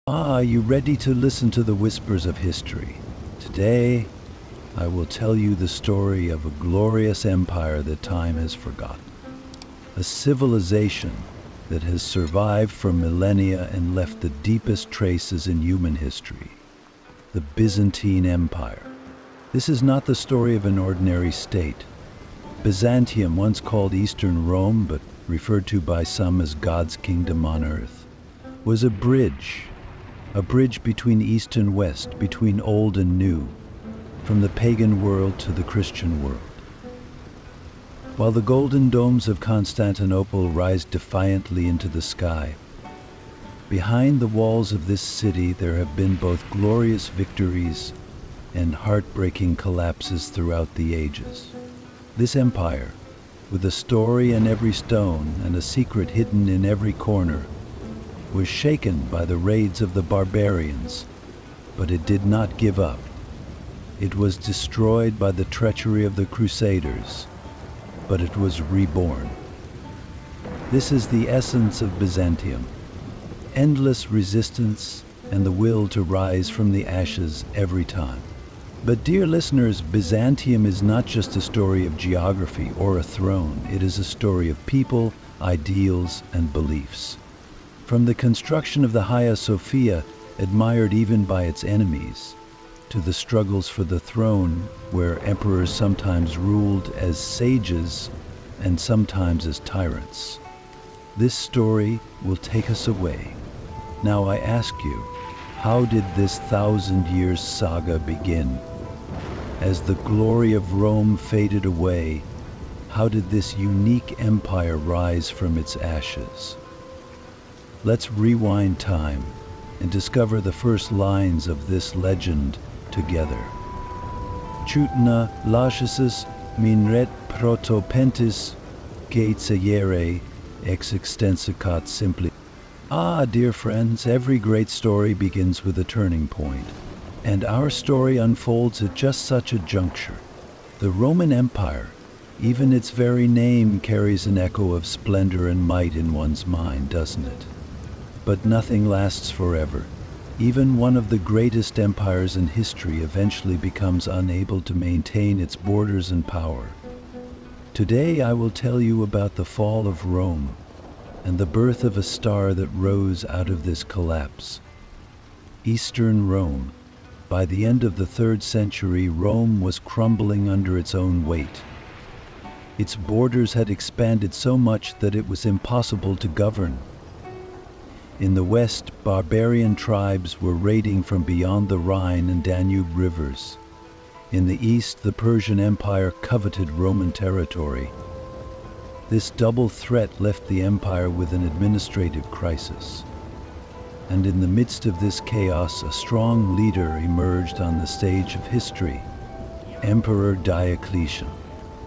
Are you ready to listen to the whispers of history? Today, I will tell you the story of a glorious empire that time has forgotten. A civilization that has survived for millennia and left the deepest traces in human history. The Byzantine Empire. This is not the story of an ordinary state. Byzantium, once called Eastern Rome, but referred to by some as God's kingdom on earth, was a bridge between East and West, between old and new, from the pagan world to the Christian world. While the golden domes of Constantinople rise defiantly into the sky, behind the walls of this city there have been both glorious victories and heartbreaking collapses throughout the ages. This empire, with a story in every stone and a secret hidden in every corner, was shaken by the raids of the barbarians, but it did not give up. It was destroyed by the treachery of the Crusaders, but it was reborn. This is the essence of Byzantium: endless resistance and the will to rise from the ashes every time. But dear listeners, Byzantium is not just a story of geography or a throne. It is a story of people, ideals, and beliefs. From the construction of the Hagia Sophia, admired even by its enemies, to the struggles for the throne, where emperors sometimes ruled as sages and sometimes as tyrants. This story will take us away. Now I ask you, how did this 1,000-year saga begin? As the glory of Rome faded away, how did this unique empire rise from its ashes? Let's rewind time and discover the first lines of this legend together. Chutna lachesis minret protopentis gatesayere ex extensicat simpli. Ah, dear friends, every great story begins with a turning point, and our story unfolds at just such a juncture. The Roman Empire, even its very name, carries an echo of splendor and might in one's mind, doesn't it? But nothing lasts forever. Even one of the greatest empires in history eventually becomes unable to maintain its borders and power. Today I will tell you about the fall of Rome and the birth of a star that rose out of this collapse. Eastern Rome. By the end of the 3rd century, Rome was crumbling under its own weight. Its borders had expanded so much that it was impossible to govern. In the west, barbarian tribes were raiding from beyond the Rhine and Danube rivers. In the east, the Persian Empire coveted Roman territory. This double threat left the empire with an administrative crisis. And in the midst of this chaos, a strong leader emerged on the stage of history: Emperor Diocletian.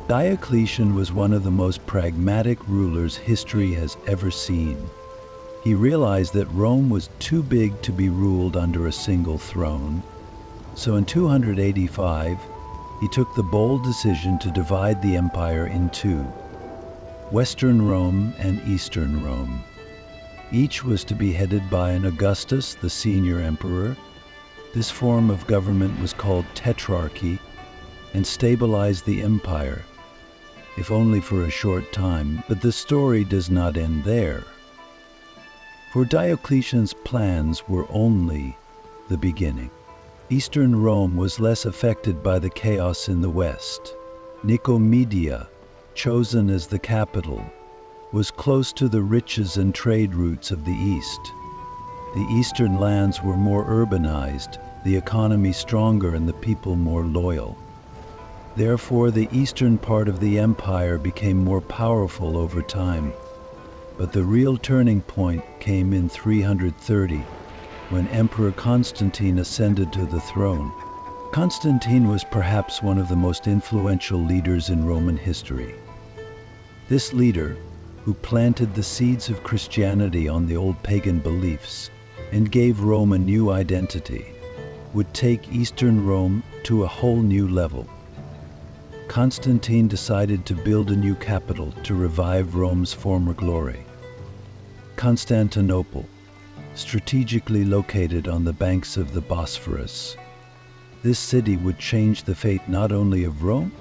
Diocletian was one of the most pragmatic rulers history has ever seen. He realized that Rome was too big to be ruled under a single throne. So in 285, he took the bold decision to divide the empire in two: Western Rome and Eastern Rome. Each was to be headed by an Augustus, the senior emperor. This form of government was called tetrarchy and stabilized the empire, if only for a short time. But the story does not end there. For Diocletian's plans were only the beginning. Eastern Rome was less affected by the chaos in the west. Nicomedia, chosen as the capital, was close to the riches and trade routes of the east. The eastern lands were more urbanized, the economy stronger, and the people more loyal. Therefore, the eastern part of the empire became more powerful over time. But the real turning point came in 330, when Emperor Constantine ascended to the throne. Constantine was perhaps one of the most influential leaders in Roman history. This leader, who planted the seeds of Christianity on the old pagan beliefs and gave Rome a new identity, would take Eastern Rome to a whole new level. Constantine decided to build a new capital to revive Rome's former glory. Constantinople, strategically located on the banks of the Bosphorus. This city would change the fate not only of Rome,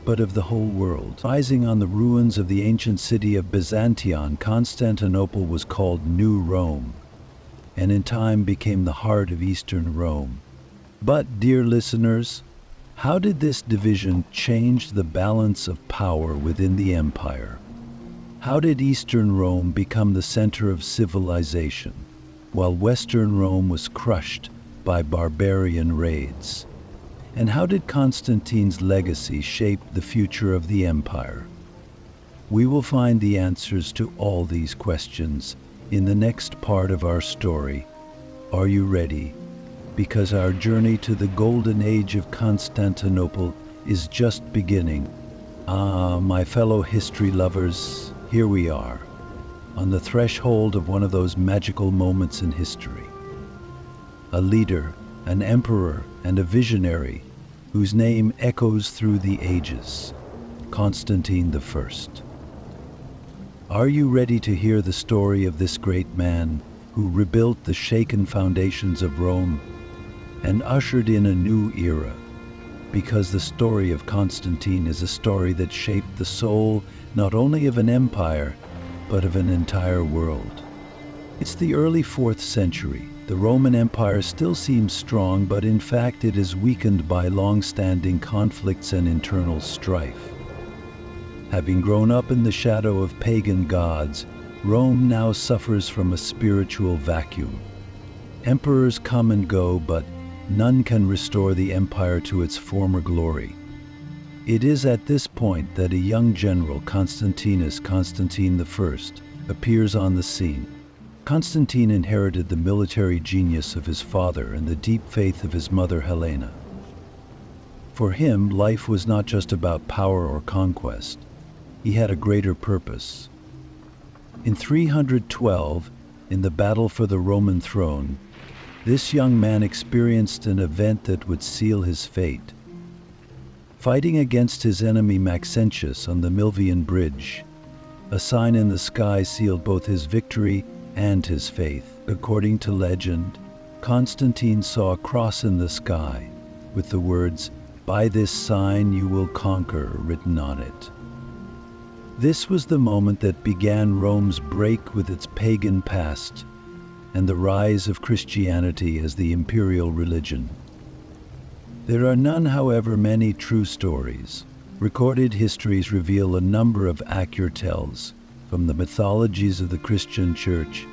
but of the whole world. Rising on the ruins of the ancient city of Byzantium, Constantinople was called New Rome, and in time became the heart of Eastern Rome. But, dear listeners, how did this division change the balance of power within the empire? How did Eastern Rome become the center of civilization, while Western Rome was crushed by barbarian raids? And how did Constantine's legacy shape the future of the empire? We will find the answers to all these questions in the next part of our story. Are you ready? Because our journey to the golden age of Constantinople is just beginning. My fellow history lovers, here we are, on the threshold of one of those magical moments in history. A leader, an emperor, and a visionary whose name echoes through the ages, Constantine I. Are you ready to hear the story of this great man who rebuilt the shaken foundations of Rome and ushered in a new era? Because the story of Constantine is a story that shaped the soul not only of an empire, but of an entire world. It's the early 4th century. The Roman Empire still seems strong, but in fact it is weakened by long-standing conflicts and internal strife. Having grown up in the shadow of pagan gods, Rome now suffers from a spiritual vacuum. Emperors come and go, but none can restore the empire to its former glory. It is at this point that a young general, Constantine I, appears on the scene. Constantine inherited the military genius of his father and the deep faith of his mother Helena. For him, life was not just about power or conquest. He had a greater purpose. In 312, in the battle for the Roman throne, this young man experienced an event that would seal his fate. Fighting against his enemy Maxentius on the Milvian Bridge, a sign in the sky sealed both his victory and his faith. According to legend, Constantine saw a cross in the sky with the words, "By this sign you will conquer," written on it. This was the moment that began Rome's break with its pagan past and the rise of Christianity as the imperial religion. There are none, however, many true stories. Recorded histories reveal a number of accurate tales from the mythologies of the Christian Church.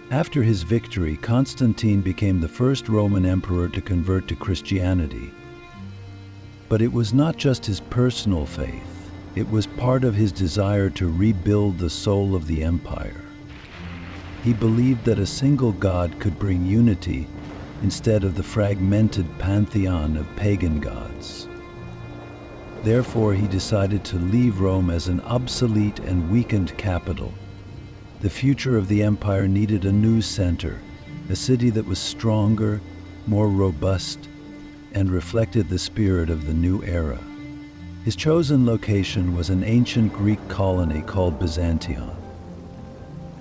After his victory, Constantine became the first Roman emperor to convert to Christianity. But it was not just his personal faith. It was part of his desire to rebuild the soul of the empire. He believed that a single God could bring unity instead of the fragmented pantheon of pagan gods. Therefore, he decided to leave Rome as an obsolete and weakened capital. The future of the empire needed a new center, a city that was stronger, more robust, and reflected the spirit of the new era. His chosen location was an ancient Greek colony called Byzantium.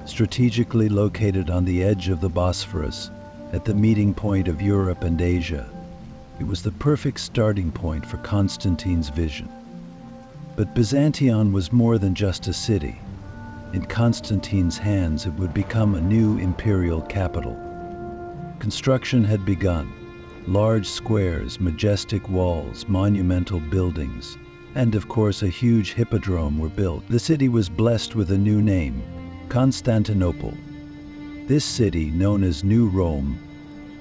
Strategically located on the edge of the Bosphorus, at the meeting point of Europe and Asia, it was the perfect starting point for Constantine's vision. But Byzantium was more than just a city. In Constantine's hands, it would become a new imperial capital. Construction had begun. Large squares, majestic walls, monumental buildings, and of course a huge hippodrome were built. The city was blessed with a new name, Constantinople. This city, known as New Rome,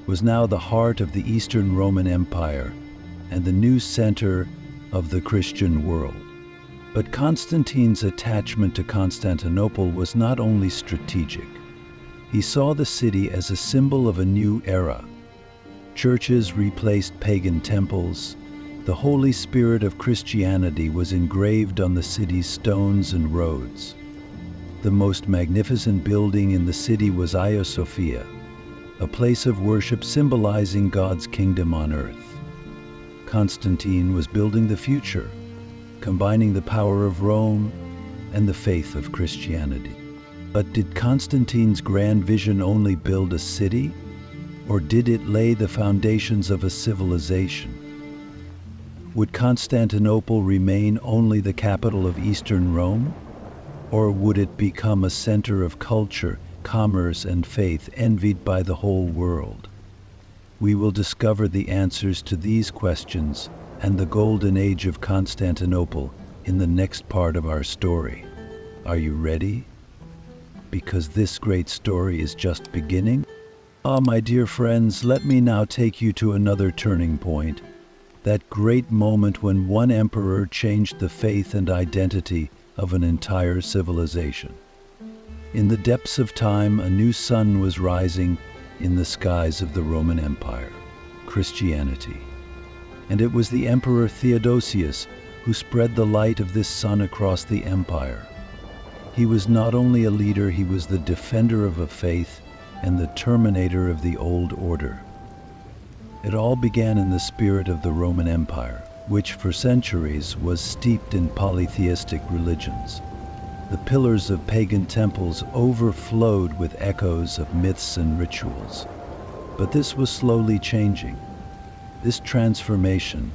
was now the heart of the Eastern Roman Empire and the new center of the Christian world. But Constantine's attachment to Constantinople was not only strategic. He saw the city as a symbol of a new era. Churches replaced pagan temples. The Holy Spirit of Christianity was engraved on the city's stones and roads. The most magnificent building in the city was Hagia Sophia, a place of worship symbolizing God's kingdom on earth. Constantine was building the future, combining the power of Rome and the faith of Christianity. But did Constantine's grand vision only build a city, or did it lay the foundations of a civilization? Would Constantinople remain only the capital of Eastern Rome, or would it become a center of culture, commerce, and faith envied by the whole world? We will discover the answers to these questions and the golden age of Constantinople in the next part of our story. Are you ready? Because this great story is just beginning. My dear friends, let me now take you to another turning point, that great moment when one emperor changed the faith and identity of an entire civilization. In the depths of time, a new sun was rising in the skies of the Roman Empire, Christianity. And it was the Emperor Theodosius who spread the light of this sun across the empire. He was not only a leader, he was the defender of a faith and the terminator of the old order. It all began in the spirit of the Roman Empire, which for centuries was steeped in polytheistic religions. The pillars of pagan temples overflowed with echoes of myths and rituals. But this was slowly changing. This transformation,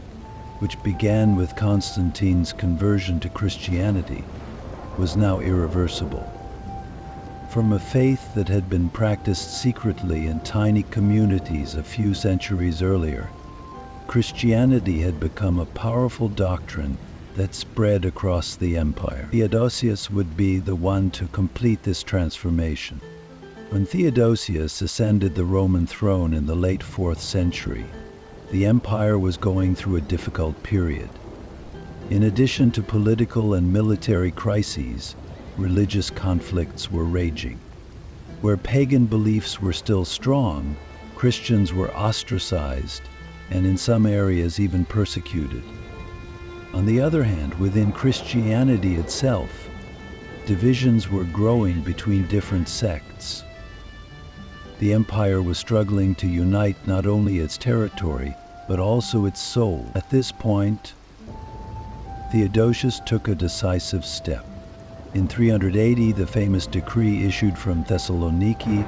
which began with Constantine's conversion to Christianity, was now irreversible. From a faith that had been practiced secretly in tiny communities a few centuries earlier, Christianity had become a powerful doctrine that spread across the empire. Theodosius would be the one to complete this transformation. When Theodosius ascended the Roman throne in the late 4th century, the empire was going through a difficult period. In addition to political and military crises, religious conflicts were raging. Where pagan beliefs were still strong, Christians were ostracized and in some areas even persecuted. On the other hand, within Christianity itself, divisions were growing between different sects. The empire was struggling to unite not only its territory, but also its soul. At this point, Theodosius took a decisive step. In 380, the famous decree issued from Thessaloniki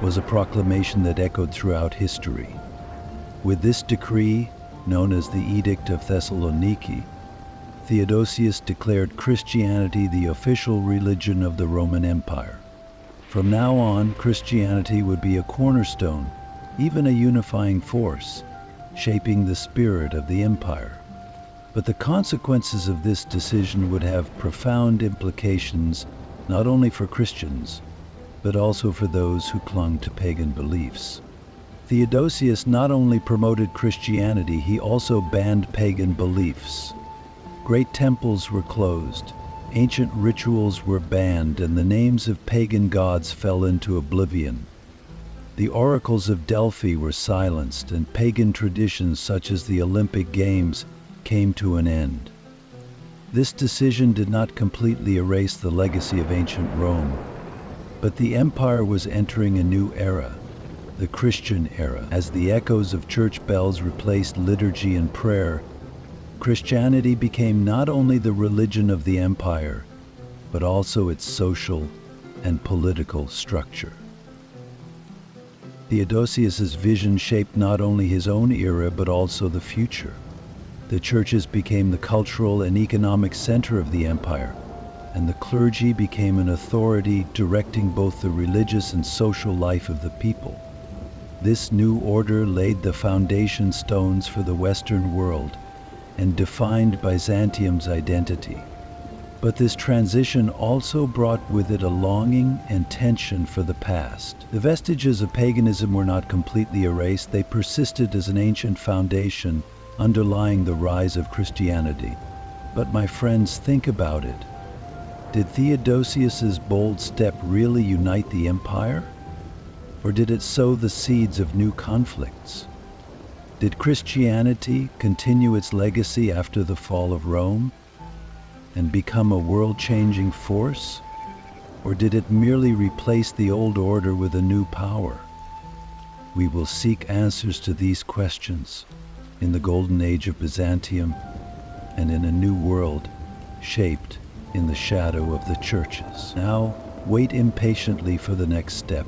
was a proclamation that echoed throughout history. With this decree, known as the Edict of Thessaloniki, Theodosius declared Christianity the official religion of the Roman Empire. From now on, Christianity would be a cornerstone, even a unifying force, shaping the spirit of the empire. But the consequences of this decision would have profound implications not only for Christians, but also for those who clung to pagan beliefs. Theodosius not only promoted Christianity, he also banned pagan beliefs. Great temples were closed, ancient rituals were banned, and the names of pagan gods fell into oblivion. The oracles of Delphi were silenced, and pagan traditions such as the Olympic Games came to an end. This decision did not completely erase the legacy of ancient Rome, but the empire was entering a new era, the Christian era. As the echoes of church bells replaced liturgy and prayer, Christianity became not only the religion of the empire, but also its social and political structure. Theodosius's vision shaped not only his own era, but also the future. The churches became the cultural and economic center of the empire, and the clergy became an authority directing both the religious and social life of the people. This new order laid the foundation stones for the Western world and defined Byzantium's identity. But this transition also brought with it a longing and tension for the past. The vestiges of paganism were not completely erased. They persisted as an ancient foundation underlying the rise of Christianity. But my friends, think about it. Did Theodosius's bold step really unite the empire? Or did it sow the seeds of new conflicts? Did Christianity continue its legacy after the fall of Rome and become a world-changing force? Or did it merely replace the old order with a new power? We will seek answers to these questions in the Golden Age of Byzantium and in a new world shaped in the shadow of the churches. Now, wait impatiently for the next step,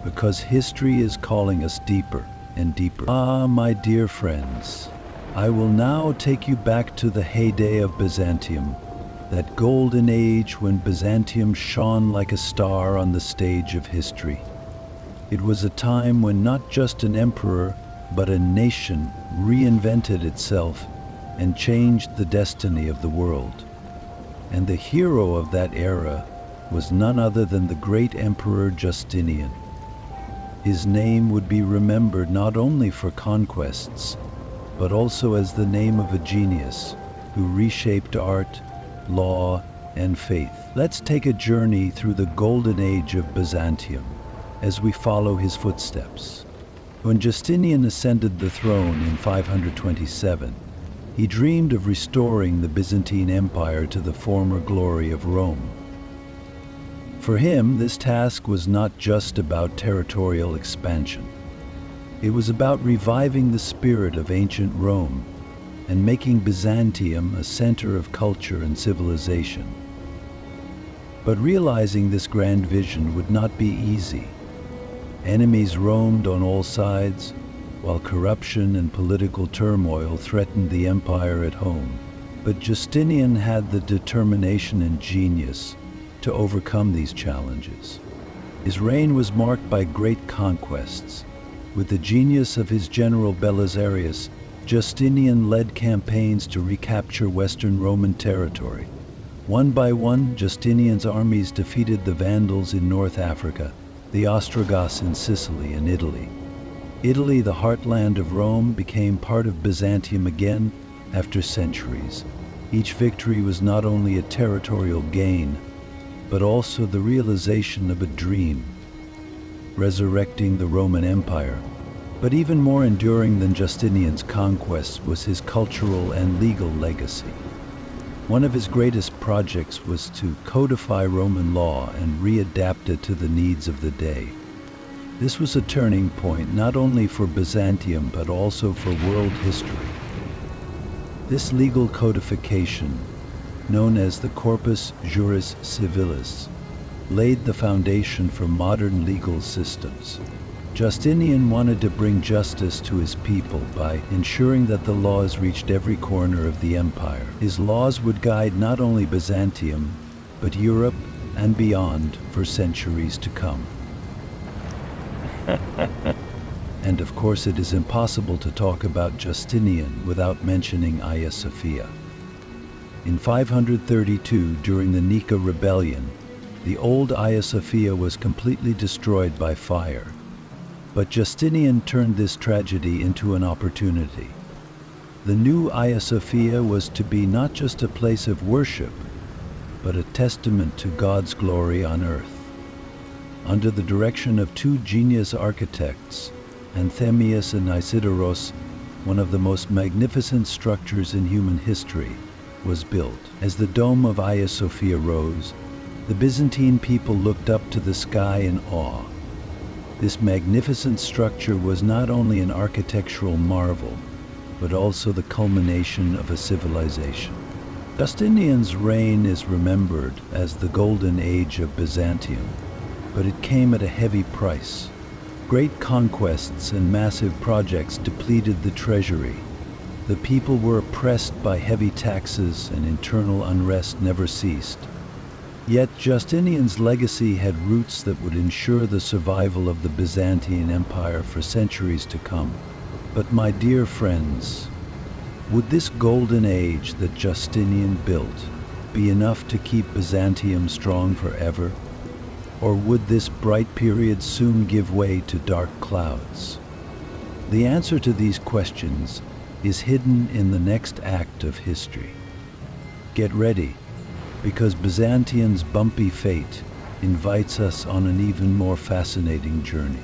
because history is calling us deeper and deeper. Ah, my dear friends, I will now take you back to the heyday of Byzantium, that golden age when Byzantium shone like a star on the stage of history. It was a time when not just an emperor, but a nation reinvented itself and changed the destiny of the world. And the hero of that era was none other than the great Emperor Justinian. His name would be remembered not only for conquests, but also as the name of a genius who reshaped art, law, and faith. Let's take a journey through the golden age of Byzantium as we follow his footsteps. When Justinian ascended the throne in 527, he dreamed of restoring the Byzantine Empire to the former glory of Rome. For him, this task was not just about territorial expansion. It was about reviving the spirit of ancient Rome and making Byzantium a center of culture and civilization. But realizing this grand vision would not be easy. Enemies roamed on all sides, while corruption and political turmoil threatened the empire at home. But Justinian had the determination and genius to overcome these challenges. His reign was marked by great conquests. With the genius of his general Belisarius, Justinian led campaigns to recapture Western Roman territory. One by one, Justinian's armies defeated the Vandals in North Africa, the Ostrogoths in Sicily and Italy. Italy, the heartland of Rome, became part of Byzantium again after centuries. Each victory was not only a territorial gain, but also the realization of a dream, resurrecting the Roman Empire. But even more enduring than Justinian's conquests was his cultural and legal legacy. One of his greatest projects was to codify Roman law and readapt it to the needs of the day. This was a turning point not only for Byzantium but also for world history. This legal codification, known as the Corpus Juris Civilis, laid the foundation for modern legal systems. Justinian wanted to bring justice to his people by ensuring that the laws reached every corner of the empire. His laws would guide not only Byzantium, but Europe and beyond for centuries to come. And of course, it is impossible to talk about Justinian without mentioning Hagia Sophia. In 532, during the Nika Rebellion, the old Hagia Sophia was completely destroyed by fire. But Justinian turned this tragedy into an opportunity. The new Hagia Sophia was to be not just a place of worship, but a testament to God's glory on earth. Under the direction of two genius architects, Anthemius and Isidoros, one of the most magnificent structures in human history was built. As the dome of Hagia Sophia rose, the Byzantine people looked up to the sky in awe. This magnificent structure was not only an architectural marvel, but also the culmination of a civilization. Justinian's reign is remembered as the golden age of Byzantium, but it came at a heavy price. Great conquests and massive projects depleted the treasury. The people were oppressed by heavy taxes, and internal unrest never ceased. Yet Justinian's legacy had roots that would ensure the survival of the Byzantine Empire for centuries to come. But my dear friends, would this golden age that Justinian built be enough to keep Byzantium strong forever? Or would this bright period soon give way to dark clouds? The answer to these questions is hidden in the next act of history. Get ready, because Byzantium's bumpy fate invites us on an even more fascinating journey.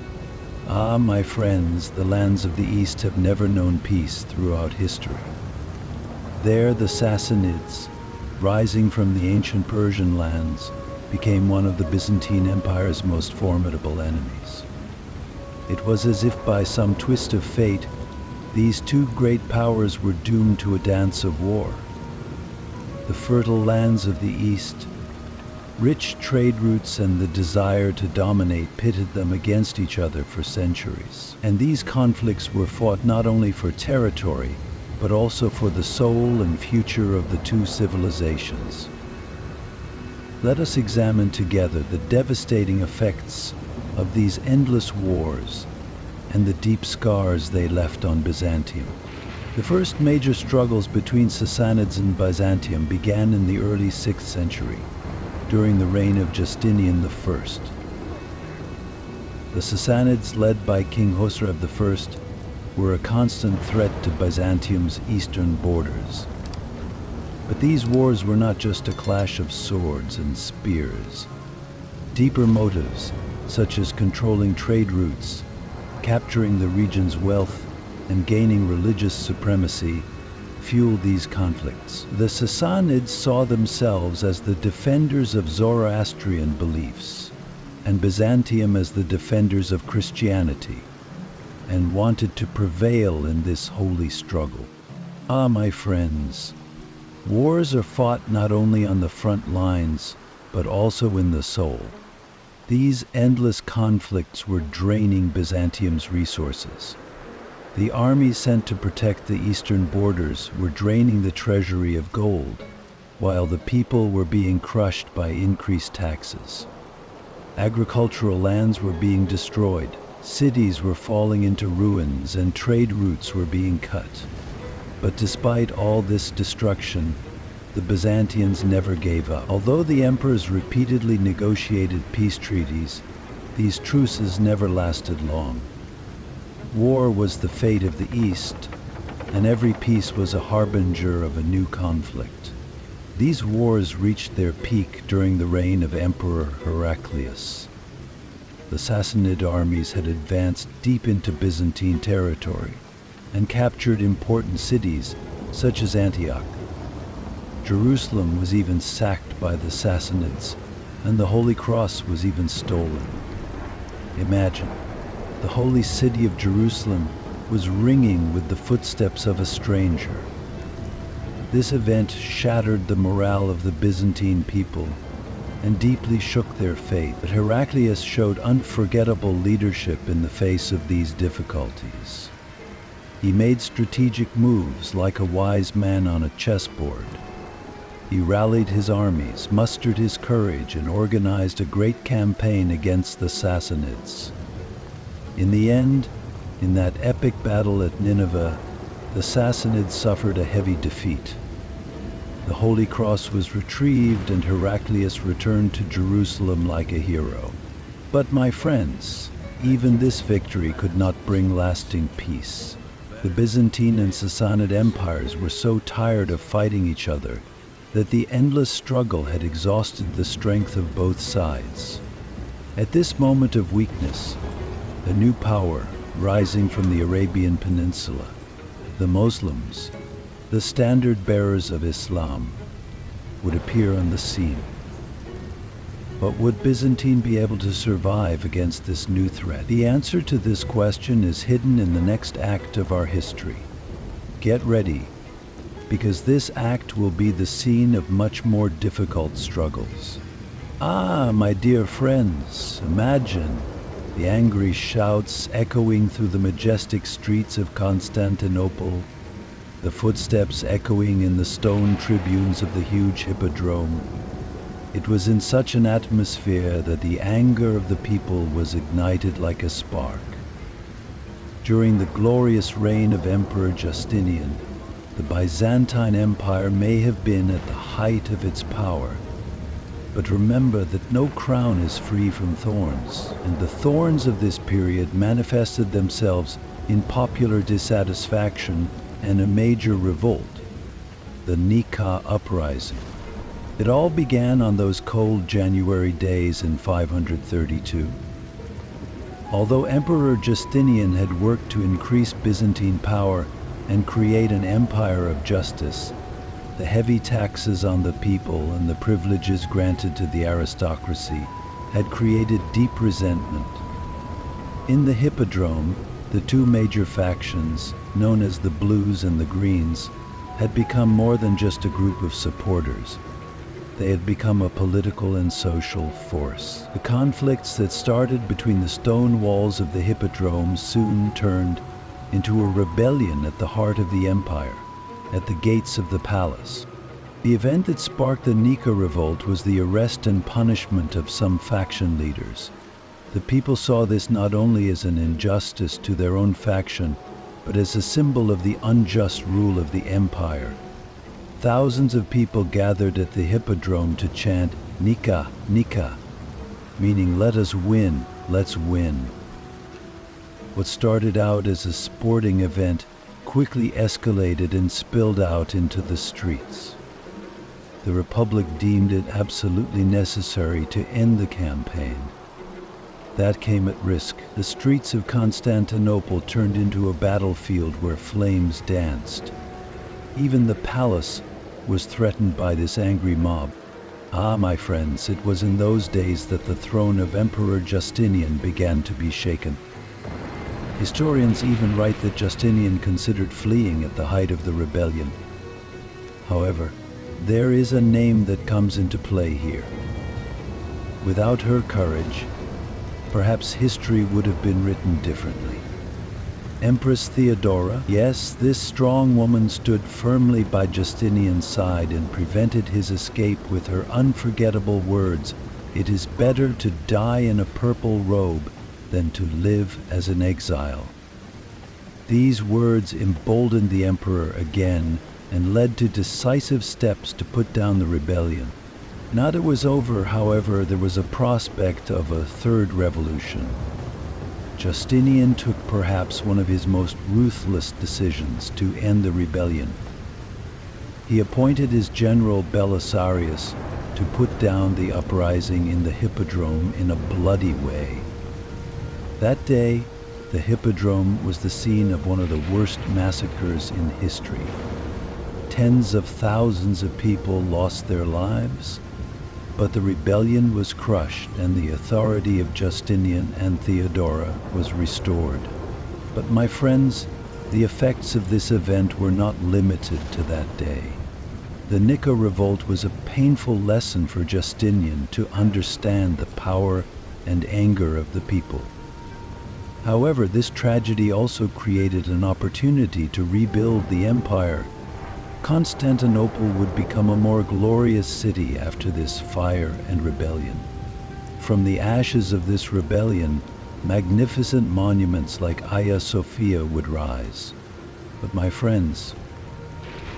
Ah, my friends, the lands of the East have never known peace throughout history. There, the Sassanids, rising from the ancient Persian lands, became one of the Byzantine Empire's most formidable enemies. It was as if by some twist of fate, These two great powers were doomed to a dance of war. The fertile lands of the East, rich trade routes, and the desire to dominate pitted them against each other for centuries. And these conflicts were fought not only for territory, but also for the soul and future of the two civilizations. Let us examine together the devastating effects of these endless wars and the deep scars they left on Byzantium. The first major struggles between Sassanids and Byzantium began in the early 6th century, during the reign of Justinian I. The Sassanids, led by King Khosrau I, were a constant threat to Byzantium's eastern borders. But these wars were not just a clash of swords and spears. Deeper motives, such as controlling trade routes, capturing the region's wealth, and gaining religious supremacy, fueled these conflicts. The Sassanids saw themselves as the defenders of Zoroastrian beliefs, and Byzantium as the defenders of Christianity, and wanted to prevail in this holy struggle. Ah, my friends, wars are fought not only on the front lines, but also in the soul. These endless conflicts were draining Byzantium's resources. The armies sent to protect the eastern borders were draining the treasury of gold, while the people were being crushed by increased taxes. Agricultural lands were being destroyed, cities were falling into ruins, and trade routes were being cut. But despite all this destruction, the Byzantines never gave up. Although the emperors repeatedly negotiated peace treaties, these truces never lasted long. War was the fate of the East, and every peace was a harbinger of a new conflict. These wars reached their peak during the reign of Emperor Heraclius. The Sassanid armies had advanced deep into Byzantine territory and captured important cities such as Antioch. Jerusalem was even sacked by the Sassanids, and the Holy Cross was even stolen. Imagine, the holy city of Jerusalem was ringing with the footsteps of a stranger. This event shattered the morale of the Byzantine people and deeply shook their faith. But Heraclius showed unforgettable leadership in the face of these difficulties. He made strategic moves like a wise man on a chessboard. He rallied his armies, mustered his courage, and organized a great campaign against the Sassanids. In the end, in that epic battle at Nineveh, the Sassanids suffered a heavy defeat. The Holy Cross was retrieved, and Heraclius returned to Jerusalem like a hero. But my friends, even this victory could not bring lasting peace. The Byzantine and Sassanid empires were so tired of fighting each other that the endless struggle had exhausted the strength of both sides. At this moment of weakness, a new power rising from the Arabian Peninsula, the Muslims, the standard bearers of Islam, would appear on the scene. But would Byzantine be able to survive against this new threat? The answer to this question is hidden in the next act of our history. Get ready, because this act will be the scene of much more difficult struggles. Ah, my dear friends, imagine the angry shouts echoing through the majestic streets of Constantinople, the footsteps echoing in the stone tribunes of the huge hippodrome. It was in such an atmosphere that the anger of the people was ignited like a spark. During the glorious reign of Emperor Justinian, the Byzantine Empire may have been at the height of its power. But remember that no crown is free from thorns, and the thorns of this period manifested themselves in popular dissatisfaction and a major revolt, the Nika uprising. It all began on those cold January days in 532. Although Emperor Justinian had worked to increase Byzantine power and create an empire of justice, the heavy taxes on the people and the privileges granted to the aristocracy had created deep resentment. In the Hippodrome, the two major factions, known as the Blues and the Greens, had become more than just a group of supporters. They had become a political and social force. The conflicts that started between the stone walls of the Hippodrome soon turned into a rebellion at the heart of the empire, at the gates of the palace. The event that sparked the Nika revolt was the arrest and punishment of some faction leaders. The people saw this not only as an injustice to their own faction, but as a symbol of the unjust rule of the empire. Thousands of people gathered at the Hippodrome to chant Nika, Nika, meaning let us win, let's win. What started out as a sporting event quickly escalated and spilled out into the streets. The Republic deemed it absolutely necessary to end the campaign. That came at risk. The streets of Constantinople turned into a battlefield where flames danced. Even the palace was threatened by this angry mob. Ah, my friends, it was in those days that the throne of Emperor Justinian began to be shaken. Historians even write that Justinian considered fleeing at the height of the rebellion. However, there is a name that comes into play here. Without her courage, perhaps history would have been written differently. Empress Theodora, yes, this strong woman stood firmly by Justinian's side and prevented his escape with her unforgettable words, "It is better to die in a purple robe than to live as an exile." These words emboldened the emperor again and led to decisive steps to put down the rebellion. Now that it was over, however, there was a prospect of a third revolution. Justinian took perhaps one of his most ruthless decisions to end the rebellion. He appointed his general Belisarius to put down the uprising in the Hippodrome in a bloody way. That day, the Hippodrome was the scene of one of the worst massacres in history. Tens of thousands of people lost their lives, but the rebellion was crushed and the authority of Justinian and Theodora was restored. But my friends, the effects of this event were not limited to that day. The Nika revolt was a painful lesson for Justinian to understand the power and anger of the people. However, this tragedy also created an opportunity to rebuild the empire. Constantinople would become a more glorious city after this fire and rebellion. From the ashes of this rebellion, magnificent monuments like Hagia Sophia would rise. But my friends,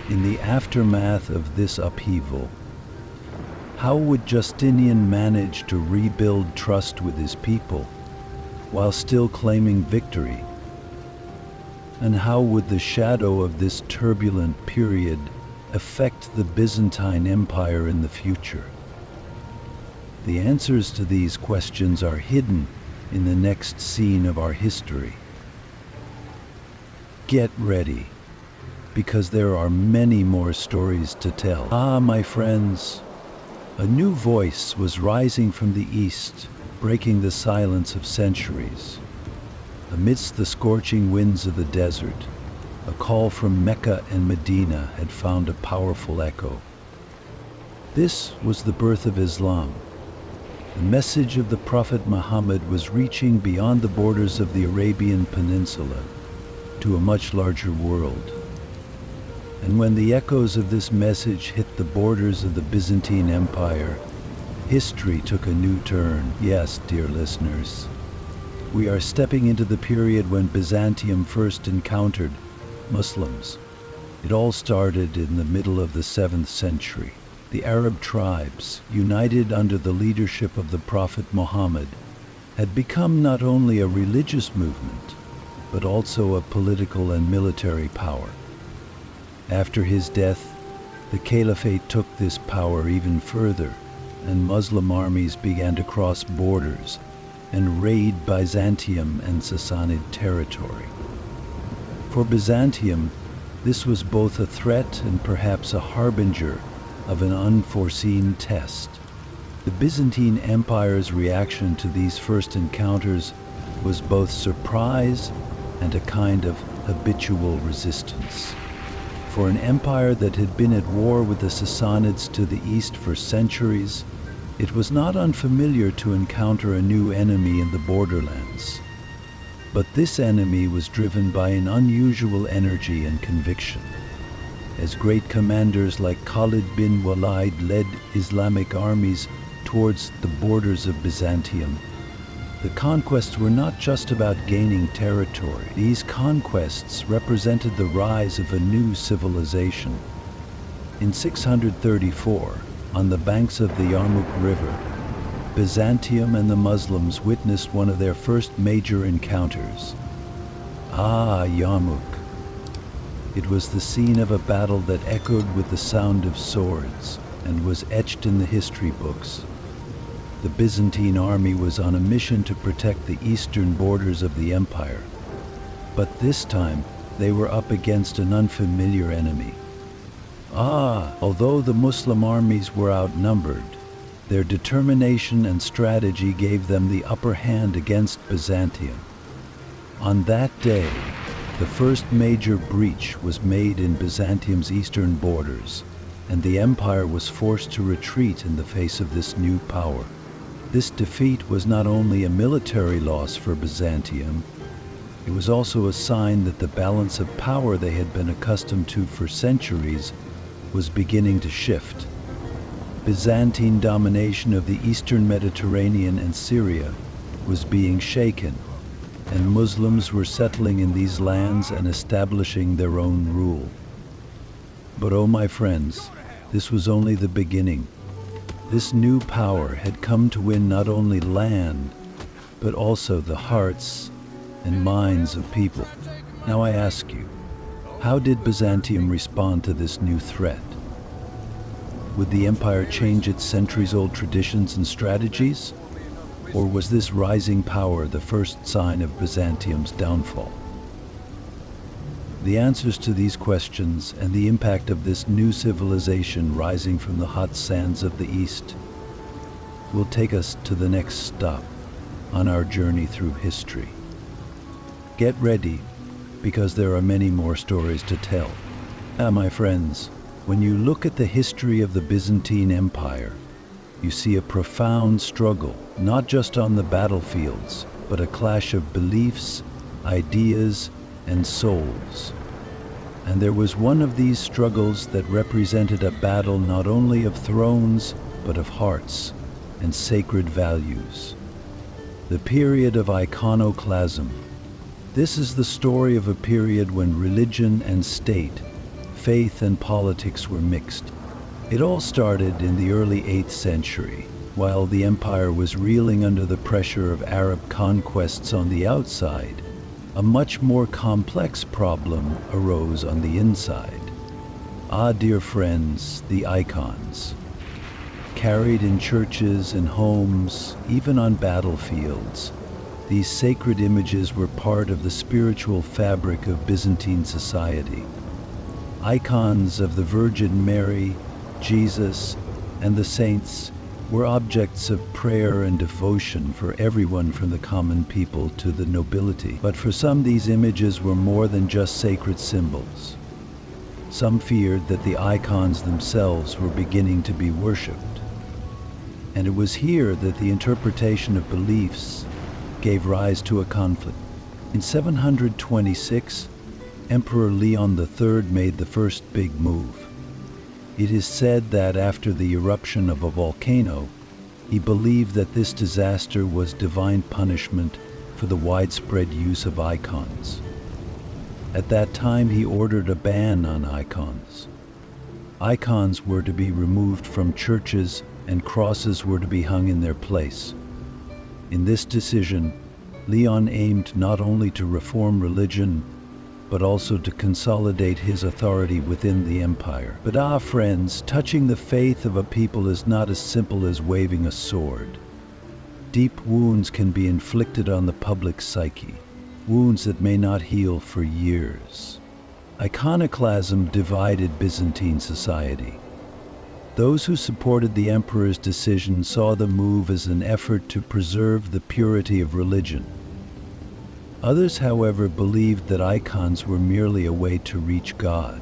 in the aftermath of this upheaval, how would Justinian manage to rebuild trust with his people while still claiming victory? And how would the shadow of this turbulent period affect the Byzantine Empire in the future? The answers to these questions are hidden in the next scene of our history. Get ready, because there are many more stories to tell. Ah, my friends, a new voice was rising from the east, breaking the silence of centuries. Amidst the scorching winds of the desert, a call from Mecca and Medina had found a powerful echo. This was the birth of Islam. The message of the Prophet Muhammad was reaching beyond the borders of the Arabian Peninsula to a much larger world. And when the echoes of this message hit the borders of the Byzantine Empire, history took a new turn. Yes, dear listeners, we are stepping into the period when Byzantium first encountered Muslims. It all started in the middle of the 7th century. The Arab tribes, united under the leadership of the Prophet Muhammad, had become not only a religious movement, but also a political and military power. After his death, the Caliphate took this power even further, and Muslim armies began to cross borders and raid Byzantium and Sassanid territory. For Byzantium, this was both a threat and perhaps a harbinger of an unforeseen test. The Byzantine Empire's reaction to these first encounters was both surprise and a kind of habitual resistance. For an empire that had been at war with the Sassanids to the east for centuries, it was not unfamiliar to encounter a new enemy in the borderlands. But this enemy was driven by an unusual energy and conviction. As great commanders like Khalid bin Walid led Islamic armies towards the borders of Byzantium, the conquests were not just about gaining territory. These conquests represented the rise of a new civilization. In 634, on the banks of the Yarmouk River, Byzantium and the Muslims witnessed one of their first major encounters. Yarmouk. It was the scene of a battle that echoed with the sound of swords and was etched in the history books. The Byzantine army was on a mission to protect the eastern borders of the empire. But this time, they were up against an unfamiliar enemy. Although the Muslim armies were outnumbered, their determination and strategy gave them the upper hand against Byzantium. On that day, the first major breach was made in Byzantium's eastern borders, and the empire was forced to retreat in the face of this new power. This defeat was not only a military loss for Byzantium, it was also a sign that the balance of power they had been accustomed to for centuries was beginning to shift. Byzantine domination of the eastern Mediterranean and Syria was being shaken, and Muslims were settling in these lands and establishing their own rule. But my friends, this was only the beginning. This new power had come to win not only land, but also the hearts and minds of people. Now I ask you, how did Byzantium respond to this new threat? Would the empire change its centuries-old traditions and strategies? Or was this rising power the first sign of Byzantium's downfall? The answers to these questions and the impact of this new civilization rising from the hot sands of the East will take us to the next stop on our journey through history. Get ready, because there are many more stories to tell. My friends, when you look at the history of the Byzantine Empire, you see a profound struggle, not just on the battlefields, but a clash of beliefs, ideas, and souls. And there was one of these struggles that represented a battle not only of thrones, but of hearts and sacred values. The period of iconoclasm. This is the story of a period when religion and state, faith and politics were mixed. It all started in the early 8th century, while the empire was reeling under the pressure of Arab conquests on the outside. A much more complex problem arose on the inside. Dear friends, the icons. Carried in churches and homes, even on battlefields, these sacred images were part of the spiritual fabric of Byzantine society. Icons of the Virgin Mary, Jesus, and the saints were objects of prayer and devotion for everyone from the common people to the nobility. But for some, these images were more than just sacred symbols. Some feared that the icons themselves were beginning to be worshipped. And it was here that the interpretation of beliefs gave rise to a conflict. In 726, Emperor Leon III made the first big move. It is said that after the eruption of a volcano, he believed that this disaster was divine punishment for the widespread use of icons. At that time, he ordered a ban on icons. Icons were to be removed from churches and crosses were to be hung in their place. In this decision, Leon aimed not only to reform religion, but also to consolidate his authority within the empire. But friends, touching the faith of a people is not as simple as waving a sword. Deep wounds can be inflicted on the public psyche, wounds that may not heal for years. Iconoclasm divided Byzantine society. Those who supported the emperor's decision saw the move as an effort to preserve the purity of religion. Others, however, believed that icons were merely a way to reach God,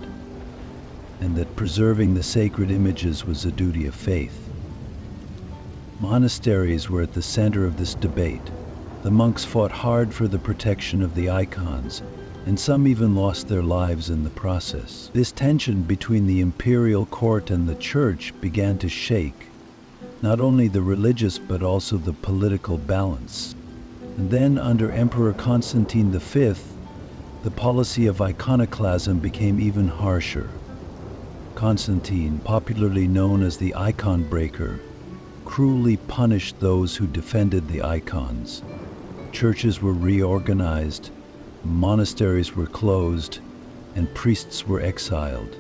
and that preserving the sacred images was a duty of faith. Monasteries were at the center of this debate. The monks fought hard for the protection of the icons, and some even lost their lives in the process. This tension between the imperial court and the church began to shake not only the religious but also the political balance. And then, under Emperor Constantine V, the policy of iconoclasm became even harsher. Constantine, popularly known as the icon breaker, cruelly punished those who defended the icons. Churches were reorganized, monasteries were closed, and priests were exiled.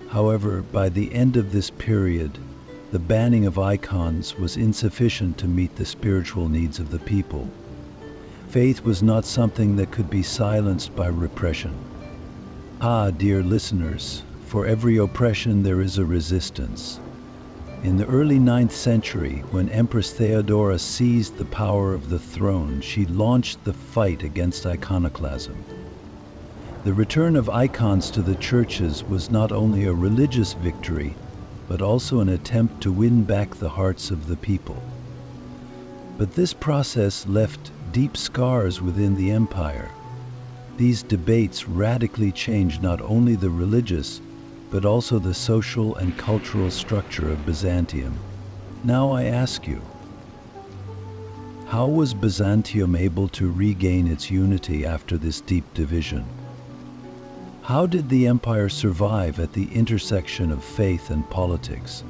However, by the end of this period, the banning of icons was insufficient to meet the spiritual needs of the people. Faith was not something that could be silenced by repression. Ah, dear listeners, for every oppression there is a resistance. In the early 9th century, when Empress Theodora seized the power of the throne, she launched the fight against iconoclasm. The return of icons to the churches was not only a religious victory, but also an attempt to win back the hearts of the people. But this process left deep scars within the empire. These debates radically changed not only the religious, but also the social and cultural structure of Byzantium. Now I ask you, how was Byzantium able to regain its unity after this deep division? How did the empire survive at the intersection of faith and politics?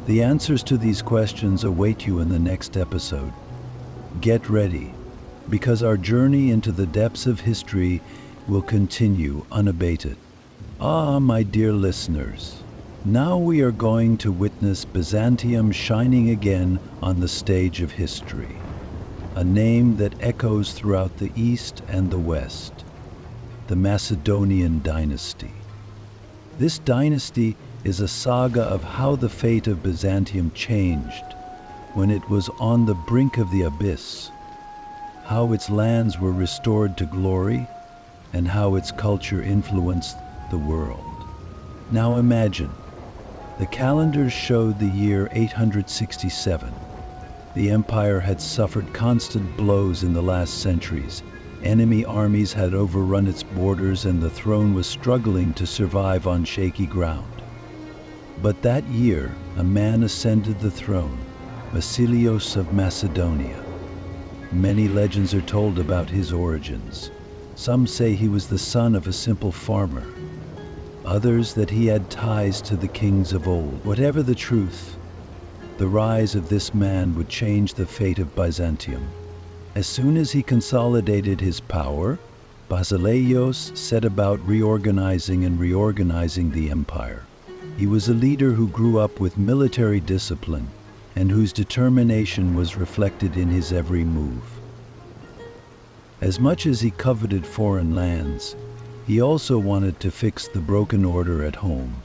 The answers to these questions await you in the next episode. Get ready, because our journey into the depths of history will continue unabated. Ah, my dear listeners, now we are going to witness Byzantium shining again on the stage of history, a name that echoes throughout the East and the West. The Macedonian dynasty. This dynasty is a saga of how the fate of Byzantium changed when it was on the brink of the abyss, how its lands were restored to glory, and how its culture influenced the world. Now imagine, the calendars showed the year 867. The empire had suffered constant blows in the last centuries. Enemy armies had overrun its borders, and the throne was struggling to survive on shaky ground. But that year, a man ascended the throne, Basilios of Macedonia. Many legends are told about his origins. Some say he was the son of a simple farmer. Others that he had ties to the kings of old. Whatever the truth, the rise of this man would change the fate of Byzantium. As soon as he consolidated his power, Basileios set about reorganizing the empire. He was a leader who grew up with military discipline and whose determination was reflected in his every move. As much as he coveted foreign lands, he also wanted to fix the broken order at home.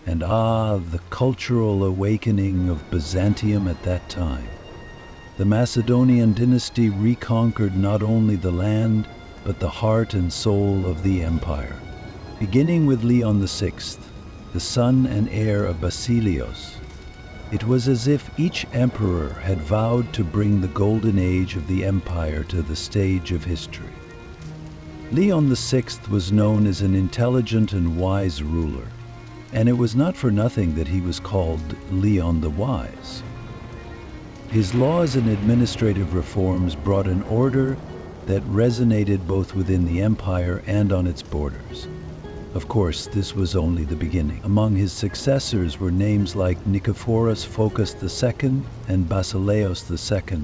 And the cultural awakening of Byzantium at that time. The Macedonian dynasty reconquered not only the land, but the heart and soul of the empire. Beginning with Leon VI, the son and heir of Basilios, it was as if each emperor had vowed to bring the golden age of the empire to the stage of history. Leon VI was known as an intelligent and wise ruler, and it was not for nothing that he was called Leon the Wise. His laws and administrative reforms brought an order that resonated both within the empire and on its borders. Of course, this was only the beginning. Among his successors were names like Nikephoros Phocas II and Basileos II,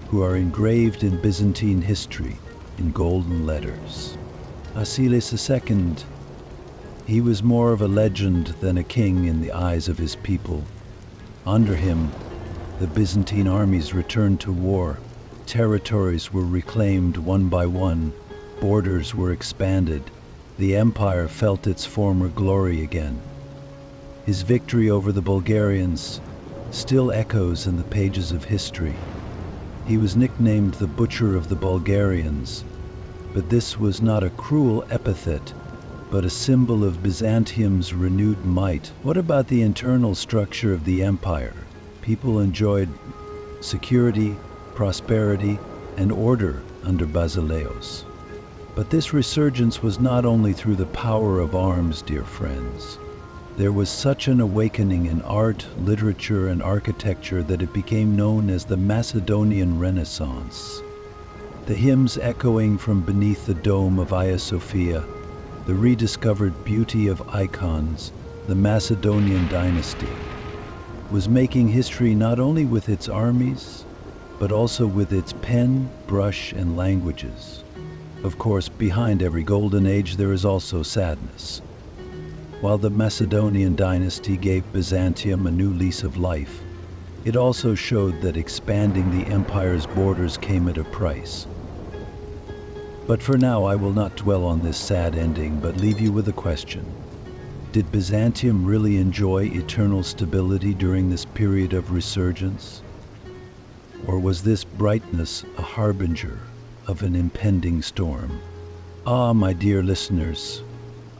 who are engraved in Byzantine history in golden letters. Basileus II, he was more of a legend than a king in the eyes of his people. Under him, the Byzantine armies returned to war. Territories were reclaimed one by one. Borders were expanded. The empire felt its former glory again. His victory over the Bulgarians still echoes in the pages of history. He was nicknamed the Butcher of the Bulgarians, but this was not a cruel epithet, but a symbol of Byzantium's renewed might. What about the internal structure of the empire? People enjoyed security, prosperity, and order under Basileus. But this resurgence was not only through the power of arms, dear friends. There was such an awakening in art, literature, and architecture that it became known as the Macedonian Renaissance. The hymns echoing from beneath the dome of Hagia Sophia, the rediscovered beauty of icons, the Macedonian dynasty, was making history not only with its armies, but also with its pen, brush, and languages. Of course, behind every golden age there is also sadness. While the Macedonian dynasty gave Byzantium a new lease of life, it also showed that expanding the empire's borders came at a price. But for now, I will not dwell on this sad ending, but leave you with a question. Did Byzantium really enjoy eternal stability during this period of resurgence? Or was this brightness a harbinger of an impending storm? Ah, my dear listeners,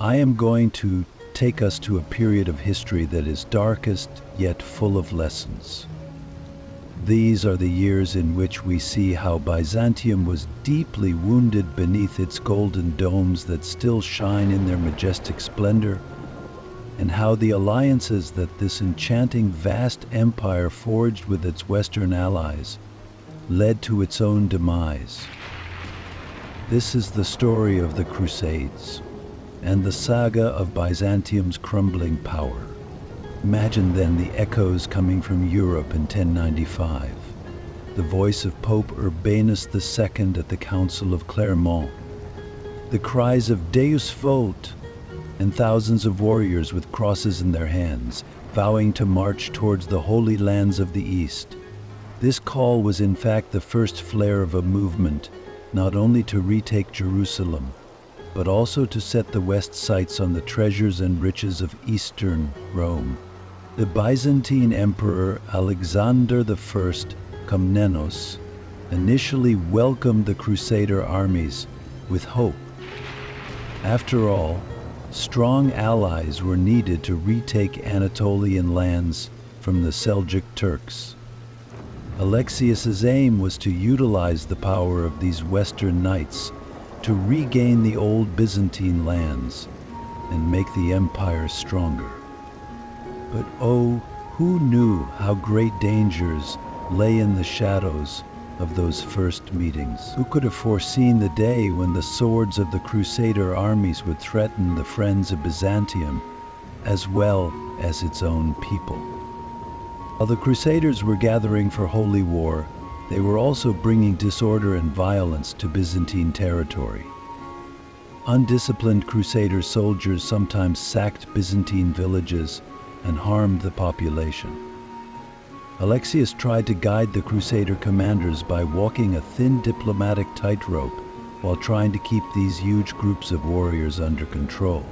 I am going to take us to a period of history that is darkest yet full of lessons. These are the years in which we see how Byzantium was deeply wounded beneath its golden domes that still shine in their majestic splendor, and how the alliances that this enchanting vast empire forged with its Western allies led to its own demise. This is the story of the Crusades and the saga of Byzantium's crumbling power. Imagine then the echoes coming from Europe in 1095, the voice of Pope Urbanus II at the Council of Clermont, the cries of Deus Vult, and thousands of warriors with crosses in their hands, vowing to march towards the holy lands of the East. This call was in fact the first flare of a movement, not only to retake Jerusalem, but also to set the West's sights on the treasures and riches of Eastern Rome. The Byzantine Emperor Alexander I Komnenos initially welcomed the Crusader armies with hope. After all, strong allies were needed to retake Anatolian lands from the Seljuk Turks. Alexius's aim was to utilize the power of these Western knights to regain the old Byzantine lands and make the empire stronger. But oh, who knew how great dangers lay in the shadows of those first meetings? Who could have foreseen the day when the swords of the Crusader armies would threaten the friends of Byzantium as well as its own people? While the Crusaders were gathering for holy war, they were also bringing disorder and violence to Byzantine territory. Undisciplined Crusader soldiers sometimes sacked Byzantine villages and harmed the population. Alexius tried to guide the Crusader commanders by walking a thin diplomatic tightrope while trying to keep these huge groups of warriors under control.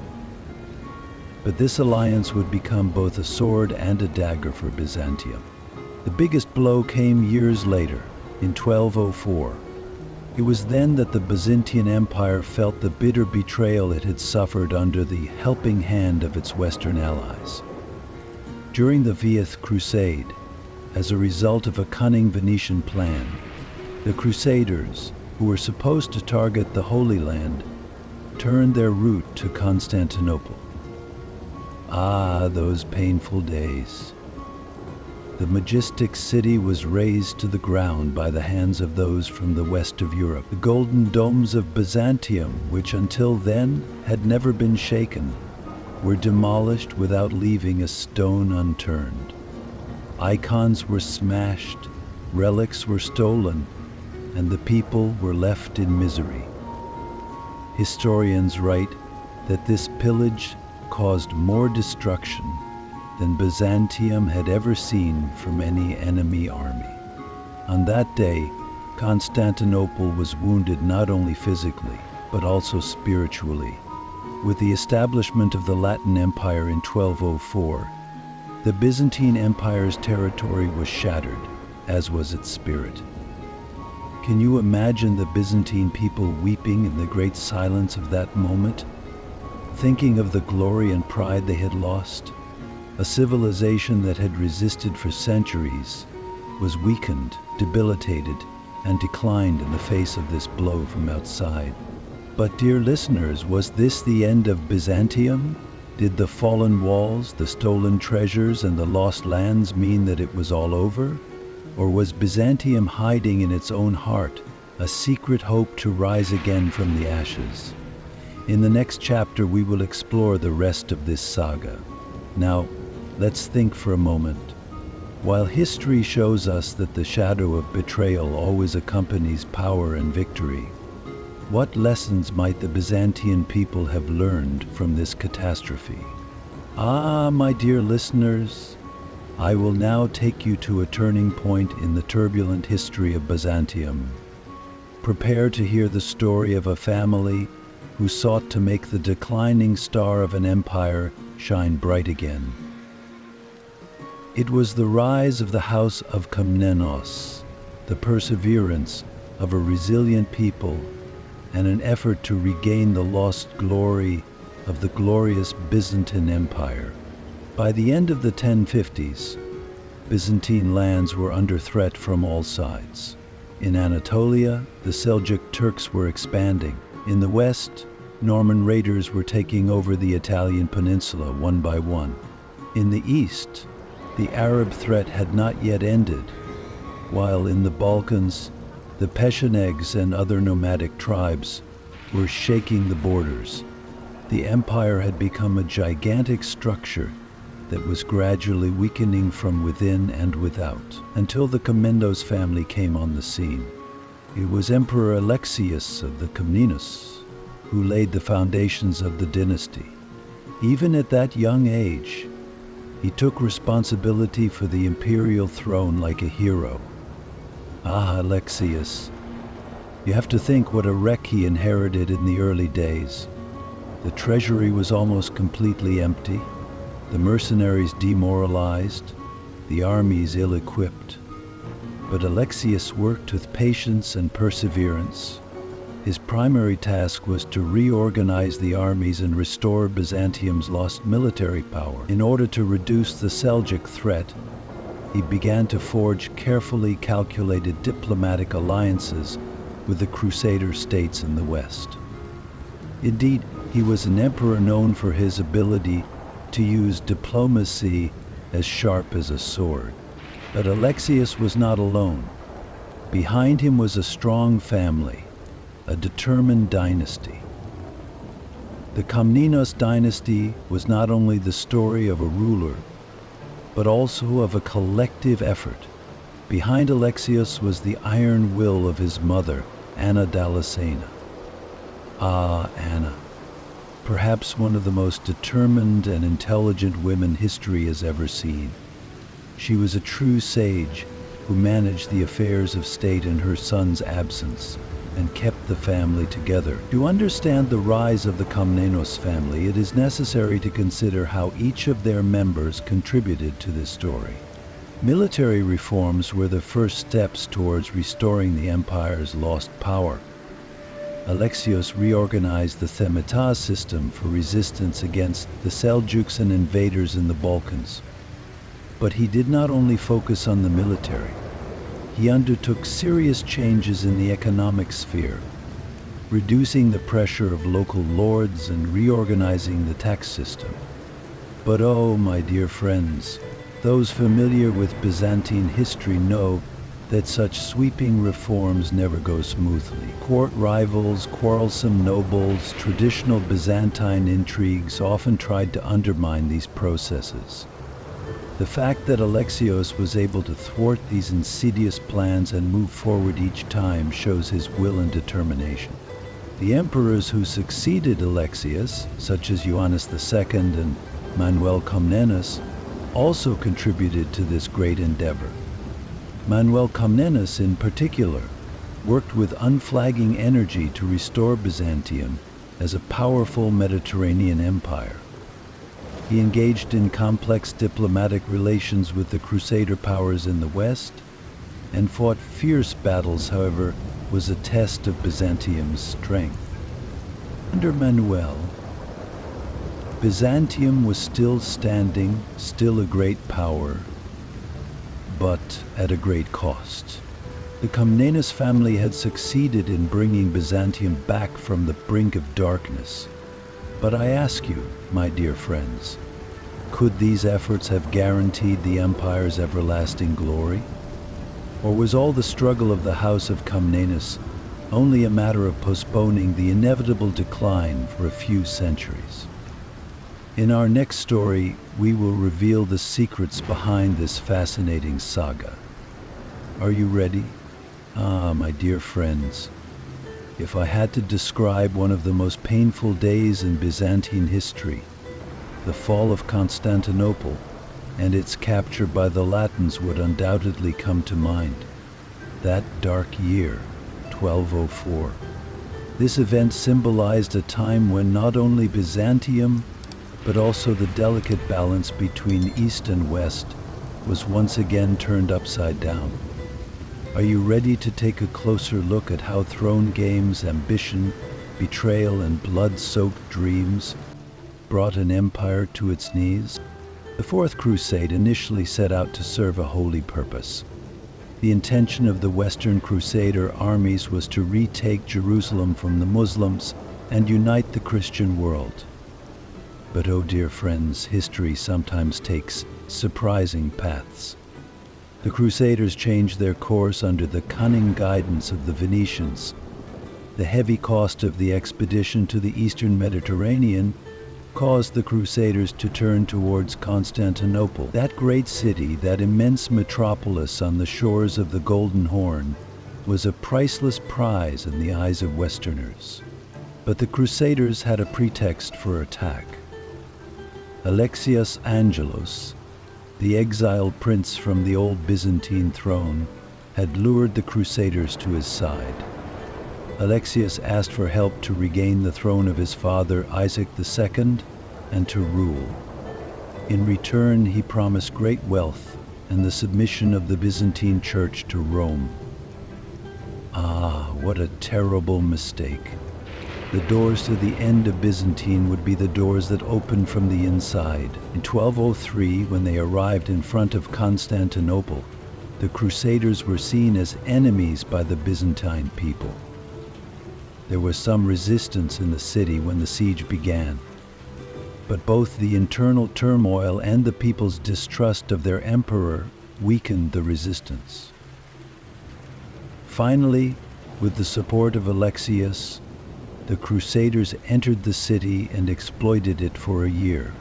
But this alliance would become both a sword and a dagger for Byzantium. The biggest blow came years later, in 1204. It was then that the Byzantine Empire felt the bitter betrayal it had suffered under the helping hand of its Western allies. During the Vieth Crusade, as a result of a cunning Venetian plan, the Crusaders, who were supposed to target the Holy Land, turned their route to Constantinople. Ah, those painful days. The majestic city was razed to the ground by the hands of those from the west of Europe. The golden domes of Byzantium, which until then had never been shaken, were demolished without leaving a stone unturned. Icons were smashed, relics were stolen, and the people were left in misery. Historians write that this pillage caused more destruction than Byzantium had ever seen from any enemy army. On that day, Constantinople was wounded not only physically, but also spiritually. With the establishment of the Latin Empire in 1204, the Byzantine Empire's territory was shattered, as was its spirit. Can you imagine the Byzantine people weeping in the great silence of that moment, thinking of the glory and pride they had lost? A civilization that had resisted for centuries was weakened, debilitated, and declined in the face of this blow from outside. But dear listeners, was this the end of Byzantium? Did the fallen walls, the stolen treasures, and the lost lands mean that it was all over? Or was Byzantium hiding in its own heart a secret hope to rise again from the ashes? In the next chapter, we will explore the rest of this saga. Now, let's think for a moment. While history shows us that the shadow of betrayal always accompanies power and victory, what lessons might the Byzantine people have learned from this catastrophe? Ah, my dear listeners, I will now take you to a turning point in the turbulent history of Byzantium. Prepare to hear the story of a family who sought to make the declining star of an empire shine bright again. It was the rise of the house of Komnenos, the perseverance of a resilient people, and an effort to regain the lost glory of the glorious Byzantine Empire. By the end of the 1050s, Byzantine lands were under threat from all sides. In Anatolia, the Seljuk Turks were expanding. In the west, Norman raiders were taking over the Italian peninsula one by one. In the east, the Arab threat had not yet ended, while in the Balkans, the Pechenegs and other nomadic tribes were shaking the borders. The empire had become a gigantic structure that was gradually weakening from within and without, until the Komnenos family came on the scene. It was Emperor Alexius of the Komnenos who laid the foundations of the dynasty. Even at that young age, he took responsibility for the imperial throne like a hero. Ah, Alexius, you have to think what a wreck he inherited in the early days. The treasury was almost completely empty, the mercenaries demoralized, the armies ill-equipped. But Alexius worked with patience and perseverance. His primary task was to reorganize the armies and restore Byzantium's lost military power. In order to reduce the Seljuk threat, he began to forge carefully calculated diplomatic alliances with the Crusader states in the West. Indeed, he was an emperor known for his ability to use diplomacy as sharp as a sword. But Alexius was not alone. Behind him was a strong family, a determined dynasty. The Komnenos dynasty was not only the story of a ruler, but also of a collective effort. Behind Alexius was the iron will of his mother, Anna Dalasena. Ah, Anna, perhaps one of the most determined and intelligent women history has ever seen. She was a true sage who managed the affairs of state in her son's absence and kept the family together. To understand the rise of the Komnenos family, it is necessary to consider how each of their members contributed to this story. Military reforms were the first steps towards restoring the empire's lost power. Alexios reorganized the Themata system for resistance against the Seljuks and invaders in the Balkans. But he did not only focus on the military. He undertook serious changes in the economic sphere, reducing the pressure of local lords and reorganizing the tax system. But oh, my dear friends, those familiar with Byzantine history know that such sweeping reforms never go smoothly. Court rivals, quarrelsome nobles, traditional Byzantine intrigues often tried to undermine these processes. The fact that Alexios was able to thwart these insidious plans and move forward each time shows his will and determination. The emperors who succeeded Alexios, such as Ioannis II and Manuel Comnenus, also contributed to this great endeavor. Manuel Comnenus, in particular, worked with unflagging energy to restore Byzantium as a powerful Mediterranean empire. He engaged in complex diplomatic relations with the Crusader powers in the West and fought fierce battles, however, was a test of Byzantium's strength. Under Manuel, Byzantium was still standing, still a great power, but at a great cost. The Comnenus family had succeeded in bringing Byzantium back from the brink of darkness. But I ask you, my dear friends, could these efforts have guaranteed the empire's everlasting glory? Or was all the struggle of the House of Comnenus only a matter of postponing the inevitable decline for a few centuries? In our next story, we will reveal the secrets behind this fascinating saga. Are you ready? My dear friends, if I had to describe one of the most painful days in Byzantine history, the fall of Constantinople and its capture by the Latins would undoubtedly come to mind. That dark year, 1204. This event symbolized a time when not only Byzantium, but also the delicate balance between East and West was once again turned upside down. Are you ready to take a closer look at how throne games, ambition, betrayal, and blood-soaked dreams brought an empire to its knees? The Fourth Crusade initially set out to serve a holy purpose. The intention of the Western Crusader armies was to retake Jerusalem from the Muslims and unite the Christian world. But oh dear friends, history sometimes takes surprising paths. The Crusaders changed their course under the cunning guidance of the Venetians. The heavy cost of the expedition to the eastern Mediterranean caused the Crusaders to turn towards Constantinople. That great city, that immense metropolis on the shores of the Golden Horn, was a priceless prize in the eyes of Westerners. But the Crusaders had a pretext for attack. Alexios Angelos, the exiled prince from the old Byzantine throne, had lured the Crusaders to his side. Alexios asked for help to regain the throne of his father Isaac II and to rule. In return, he promised great wealth and the submission of the Byzantine Church to Rome. Ah, what a terrible mistake. The doors to the end of Byzantine would be the doors that opened from the inside. In 1203, when they arrived in front of Constantinople, the Crusaders were seen as enemies by the Byzantine people. There was some resistance in the city when the siege began, but both the internal turmoil and the people's distrust of their emperor weakened the resistance. Finally, with the support of Alexius, the Crusaders entered the city and exploited it for a year.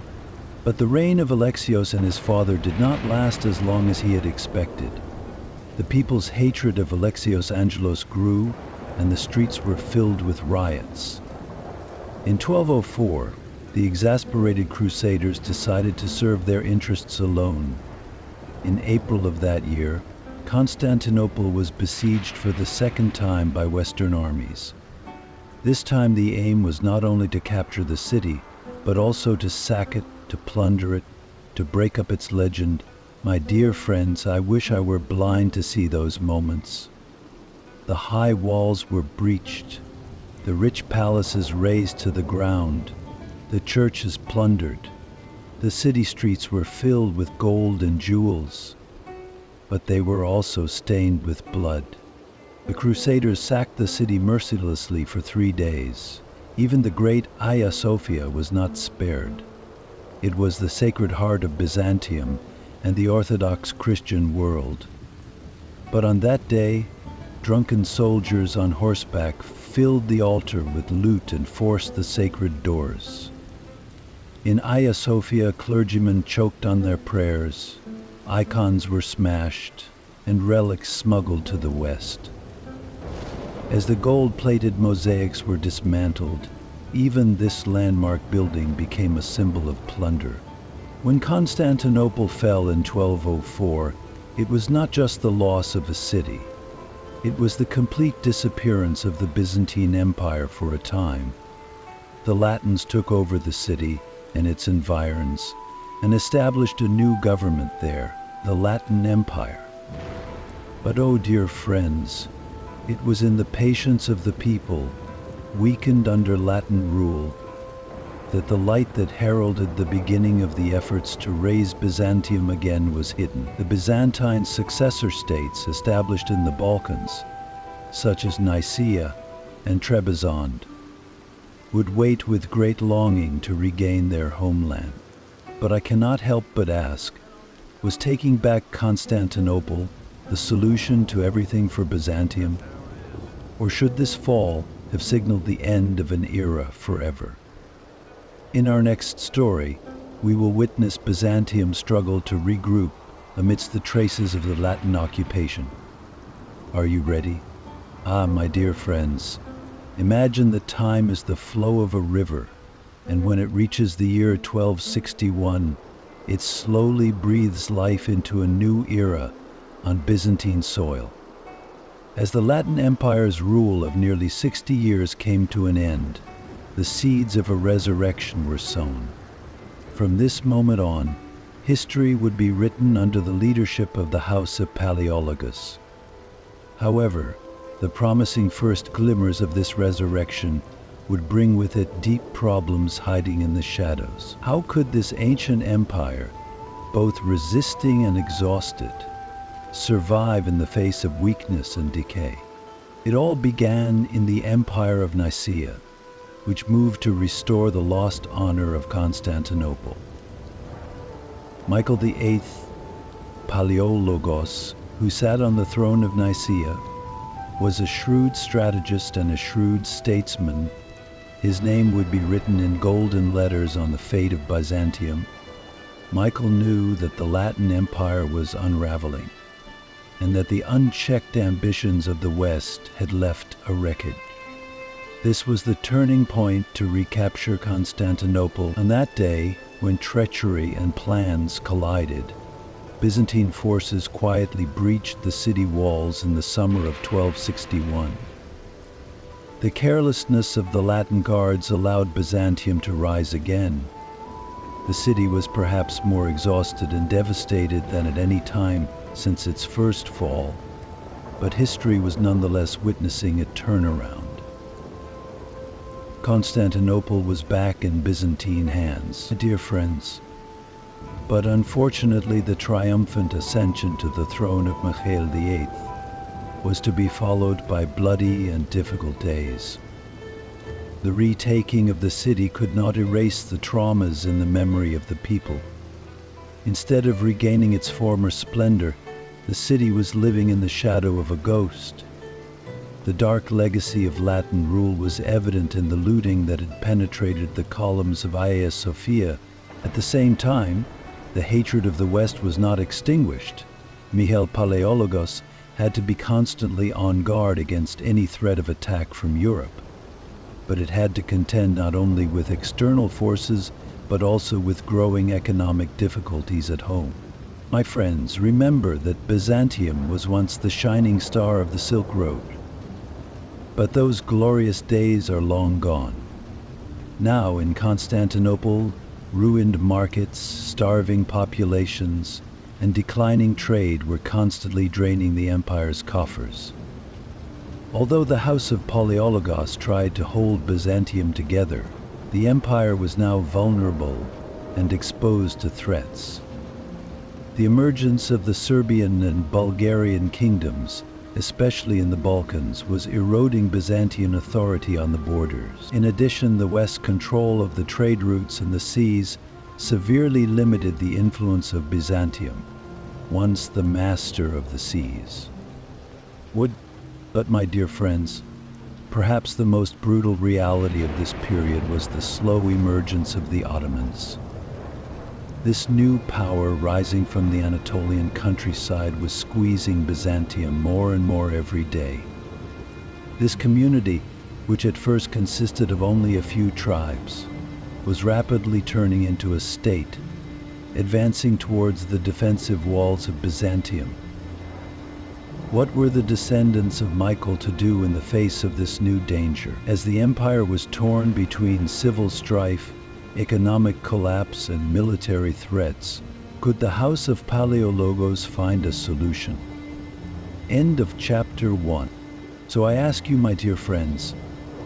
But the reign of Alexios and his father did not last as long as he had expected. The people's hatred of Alexios Angelos grew, and the streets were filled with riots. In 1204, the exasperated Crusaders decided to serve their interests alone. In April of that year, Constantinople was besieged for the second time by Western armies. This time the aim was not only to capture the city, but also to sack it, to plunder it, to break up its legend. My dear friends, I wish I were blind to see those moments. The high walls were breached, the rich palaces razed to the ground, the churches plundered. The city streets were filled with gold and jewels, but they were also stained with blood. The Crusaders sacked the city mercilessly for 3 days. Even the great Hagia Sophia was not spared. It was the Sacred Heart of Byzantium and the Orthodox Christian world. But on that day, drunken soldiers on horseback filled the altar with loot and forced the sacred doors. In Hagia Sophia, clergymen choked on their prayers, icons were smashed, and relics smuggled to the west. As the gold-plated mosaics were dismantled, even this landmark building became a symbol of plunder. When Constantinople fell in 1204, it was not just the loss of a city. It was the complete disappearance of the Byzantine Empire for a time. The Latins took over the city and its environs and established a new government there, the Latin Empire. But oh dear friends, It was in the patience of the people, weakened under Latin rule, that the light that heralded the beginning of the efforts to raise Byzantium again was hidden. The Byzantine successor states established in the Balkans, such as Nicaea and Trebizond, would wait with great longing to regain their homeland. But I cannot help but ask, was taking back Constantinople the solution to everything for Byzantium? Or should this fall have signaled the end of an era forever? In our next story, we will witness Byzantium's struggle to regroup amidst the traces of the Latin occupation. Are you ready? Ah, my dear friends, imagine that time is the flow of a river, and when it reaches the year 1261, it slowly breathes life into a new era on Byzantine soil. As the Latin Empire's rule of nearly 60 years came to an end, the seeds of a resurrection were sown. From this moment on, history would be written under the leadership of the House of Palaeologus. However, the promising first glimmers of this resurrection would bring with it deep problems hiding in the shadows. How could this ancient empire, both resisting and exhausted, survive in the face of weakness and decay? It all began in the Empire of Nicaea, which moved to restore the lost honor of Constantinople. Michael VIII Palaeologos, who sat on the throne of Nicaea, was a shrewd strategist and a shrewd statesman. His name would be written in golden letters on the fate of Byzantium. Michael knew that the Latin Empire was unraveling, and that the unchecked ambitions of the West had left a wreckage. This was the turning point to recapture Constantinople. On that day, when treachery and plans collided, Byzantine forces quietly breached the city walls in the summer of 1261. The carelessness of the Latin guards allowed Byzantium to rise again. The city was perhaps more exhausted and devastated than at any time since its first fall, but history was nonetheless witnessing a turnaround. Constantinople was back in Byzantine hands, dear friends. But unfortunately, the triumphant ascension to the throne of Michael VIII was to be followed by bloody and difficult days. The retaking of the city could not erase the traumas in the memory of the people. Instead of regaining its former splendor, the city was living in the shadow of a ghost. The dark legacy of Latin rule was evident in the looting that had penetrated the columns of Hagia Sophia. At the same time, the hatred of the West was not extinguished. Michael Palaeologos had to be constantly on guard against any threat of attack from Europe. But it had to contend not only with external forces, but also with growing economic difficulties at home. My friends, remember that Byzantium was once the shining star of the Silk Road. But those glorious days are long gone. Now in Constantinople, ruined markets, starving populations, and declining trade were constantly draining the empire's coffers. Although the House of Palaeologos tried to hold Byzantium together, the empire was now vulnerable and exposed to threats. The emergence of the Serbian and Bulgarian kingdoms, especially in the Balkans, was eroding Byzantine authority on the borders. In addition, the West's control of the trade routes and the seas severely limited the influence of Byzantium, once the master of the seas. But my dear friends, perhaps the most brutal reality of this period was the slow emergence of the Ottomans. This new power rising from the Anatolian countryside was squeezing Byzantium more and more every day. This community, which at first consisted of only a few tribes, was rapidly turning into a state, advancing towards the defensive walls of Byzantium. What were the descendants of Michael to do in the face of this new danger? As the empire was torn between civil strife, economic collapse, and military threats, could the House of Palaeologos find a solution? End of Chapter 1. So I ask you, my dear friends,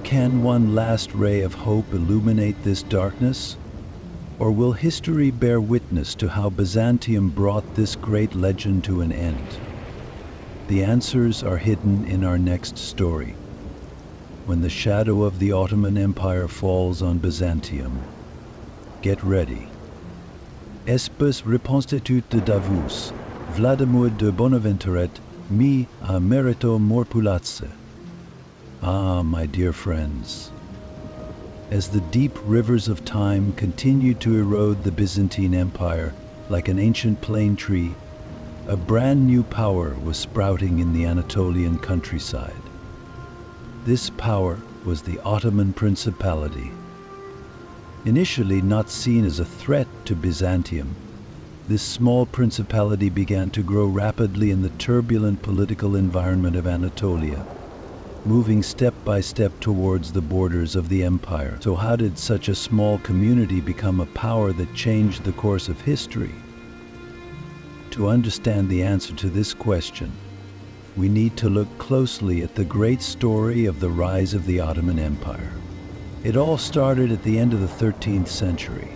can one last ray of hope illuminate this darkness? Or will history bear witness to how Byzantium brought this great legend to an end? The answers are hidden in our next story. When the shadow of the Ottoman Empire falls on Byzantium, get ready. Espes reconstitut de Davus, Vladimir de Bonaventuret, mi a merito morpulatse. Ah, my dear friends, as the deep rivers of time continued to erode the Byzantine Empire like an ancient plane tree, a brand new power was sprouting in the Anatolian countryside. This power was the Ottoman Principality. Initially not seen as a threat to Byzantium, this small principality began to grow rapidly in the turbulent political environment of Anatolia, moving step by step towards the borders of the empire. So how did such a small community become a power that changed the course of history? To understand the answer to this question, we need to look closely at the great story of the rise of the Ottoman Empire. It all started at the end of the 13th century.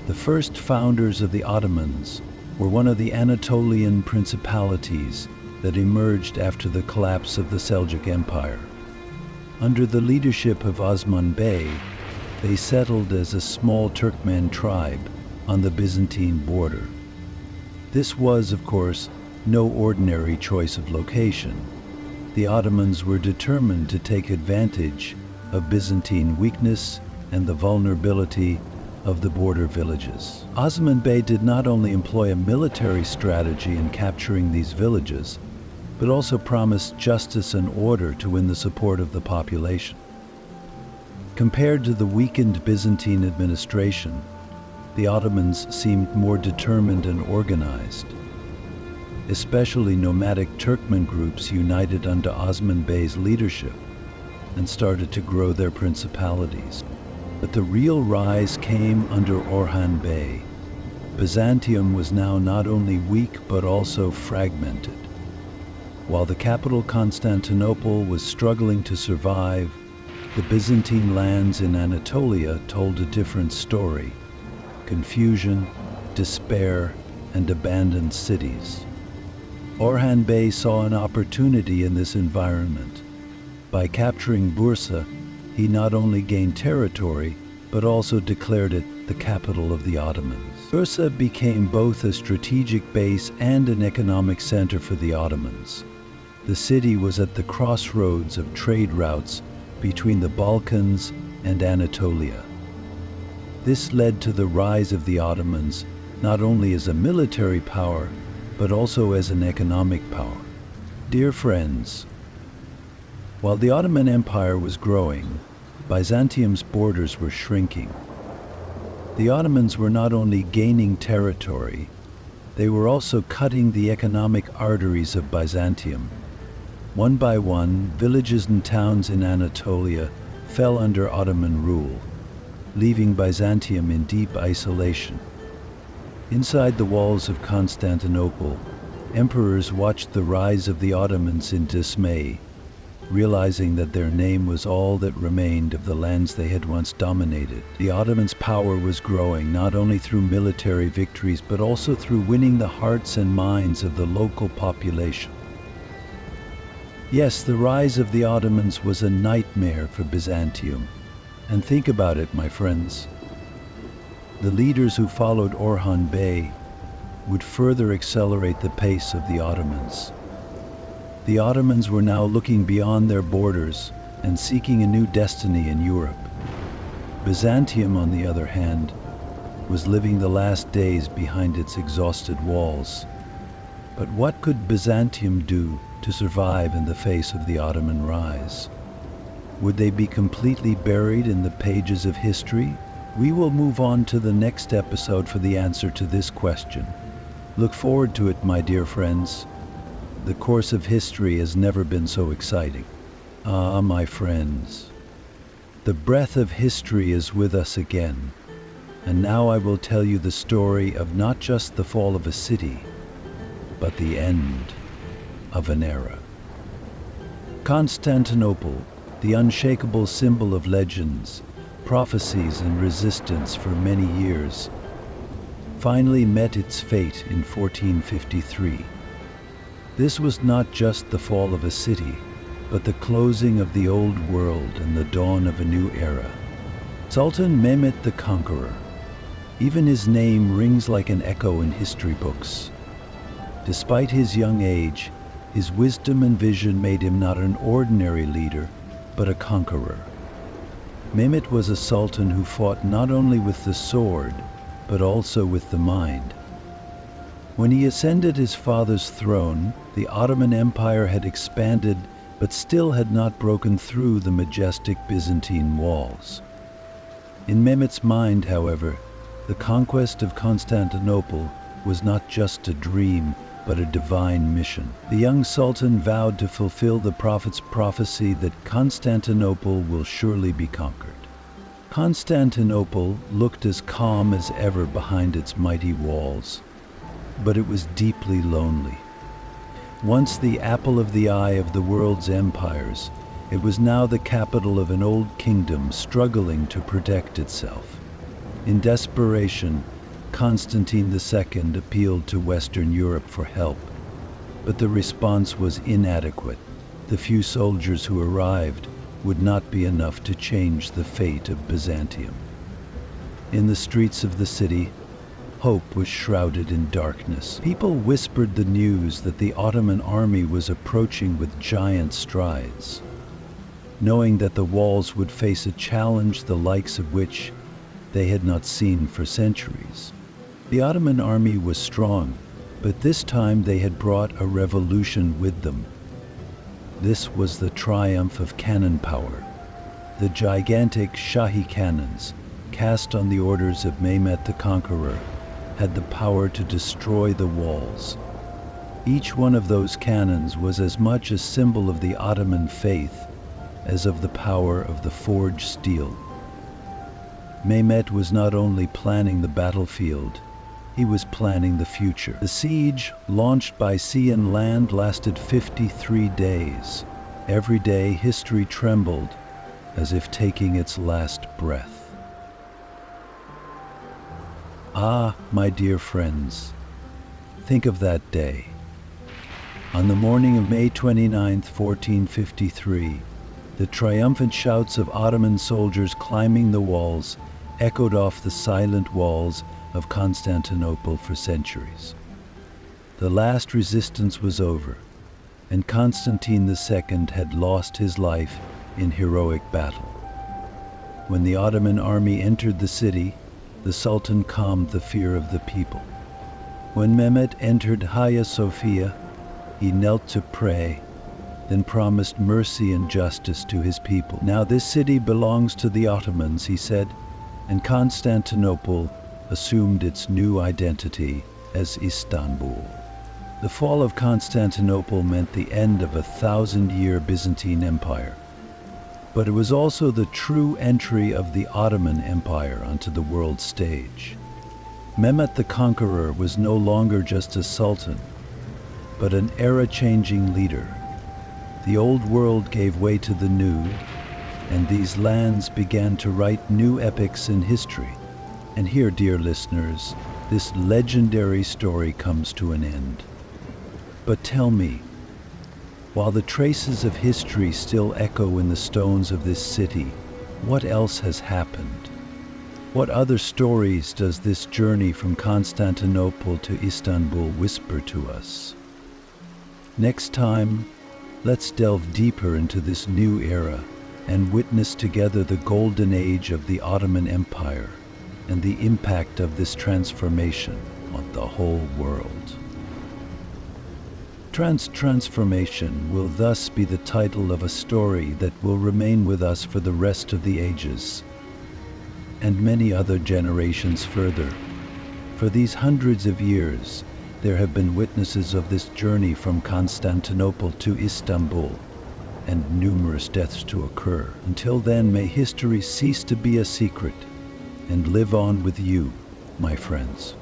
The first founders of the Ottomans were one of the Anatolian principalities that emerged after the collapse of the Seljuk Empire. Under the leadership of Osman Bey, they settled as a small Turkmen tribe on the Byzantine border. This was, of course, no ordinary choice of location. The Ottomans were determined to take advantage of Byzantine weakness and the vulnerability of the border villages. Osman Bey did not only employ a military strategy in capturing these villages, but also promised justice and order to win the support of the population. Compared to the weakened Byzantine administration, the Ottomans seemed more determined and organized. Especially nomadic Turkmen groups united under Osman Bey's leadership and started to grow their principalities. But the real rise came under Orhan Bey. Byzantium was now not only weak but also fragmented. While the capital Constantinople was struggling to survive, the Byzantine lands in Anatolia told a different story: confusion, despair, and abandoned cities. Orhan Bey saw an opportunity in this environment. By capturing Bursa, he not only gained territory, but also declared it the capital of the Ottomans. Bursa became both a strategic base and an economic center for the Ottomans. The city was at the crossroads of trade routes between the Balkans and Anatolia. This led to the rise of the Ottomans not only as a military power, but also as an economic power. Dear friends, while the Ottoman Empire was growing, Byzantium's borders were shrinking. The Ottomans were not only gaining territory, they were also cutting the economic arteries of Byzantium. One by one, villages and towns in Anatolia fell under Ottoman rule, leaving Byzantium in deep isolation. Inside the walls of Constantinople, emperors watched the rise of the Ottomans in dismay, realizing that their name was all that remained of the lands they had once dominated. The Ottomans' power was growing not only through military victories, but also through winning the hearts and minds of the local population. Yes, the rise of the Ottomans was a nightmare for Byzantium. And think about it, my friends. The leaders who followed Orhan Bey would further accelerate the pace of the Ottomans. The Ottomans were now looking beyond their borders and seeking a new destiny in Europe. Byzantium, on the other hand, was living the last days behind its exhausted walls. But what could Byzantium do to survive in the face of the Ottoman rise? Would they be completely buried in the pages of history? We will move on to the next episode for the answer to this question. Look forward to it, my dear friends. The course of history has never been so exciting. Ah, my friends, the breath of history is with us again. And now I will tell you the story of not just the fall of a city, but the end of an era. Constantinople, the unshakable symbol of legends, prophecies, and resistance for many years, finally met its fate in 1453. This was not just the fall of a city, but the closing of the old world and the dawn of a new era. Sultan Mehmet the Conqueror. Even his name rings like an echo in history books. Despite his young age, his wisdom and vision made him not an ordinary leader, but a conqueror. Mehmet was a sultan who fought not only with the sword, but also with the mind. When he ascended his father's throne, the Ottoman Empire had expanded, but still had not broken through the majestic Byzantine walls. In Mehmet's mind, however, the conquest of Constantinople was not just a dream, but a divine mission. The young sultan vowed to fulfill the prophet's prophecy that Constantinople will surely be conquered. Constantinople looked as calm as ever behind its mighty walls, but it was deeply lonely. Once the apple of the eye of the world's empires, it was now the capital of an old kingdom struggling to protect itself. In desperation, Constantine II appealed to Western Europe for help, but the response was inadequate. The few soldiers who arrived would not be enough to change the fate of Byzantium. In the streets of the city, hope was shrouded in darkness. People whispered the news that the Ottoman army was approaching with giant strides, knowing that the walls would face a challenge the likes of which they had not seen for centuries. The Ottoman army was strong, but this time they had brought a revolution with them. This was the triumph of cannon power. The gigantic Shahi cannons, cast on the orders of Mehmet the Conqueror, had the power to destroy the walls. Each one of those cannons was as much a symbol of the Ottoman faith as of the power of the forged steel. Mehmet was not only planning the battlefield, he was planning the future. The siege, launched by sea and land, lasted 53 days. Every day, history trembled as if taking its last breath. Ah, my dear friends, think of that day. On the morning of May 29, 1453, the triumphant shouts of Ottoman soldiers climbing the walls echoed off the silent walls of Constantinople for centuries. The last resistance was over, and Constantine II had lost his life in heroic battle. When the Ottoman army entered the city, the Sultan calmed the fear of the people. When Mehmet entered Hagia Sophia, he knelt to pray, then promised mercy and justice to his people. Now this city belongs to the Ottomans, he said, and Constantinople assumed its new identity as Istanbul. The fall of Constantinople meant the end of a 1,000-year Byzantine Empire, but it was also the true entry of the Ottoman Empire onto the world stage. Mehmet the Conqueror was no longer just a sultan, but an era-changing leader. The old world gave way to the new, and these lands began to write new epics in history. And here, dear listeners, this legendary story comes to an end. But tell me, while the traces of history still echo in the stones of this city, what else has happened? What other stories does this journey from Constantinople to Istanbul whisper to us? Next time, let's delve deeper into this new era and witness together the golden age of the Ottoman Empire and the impact of this transformation on the whole world. Transformation will thus be the title of a story that will remain with us for the rest of the ages, and many other generations further. For these hundreds of years, there have been witnesses of this journey from Constantinople to Istanbul, and numerous deaths to occur. Until then, may history cease to be a secret and live on with you, my friends.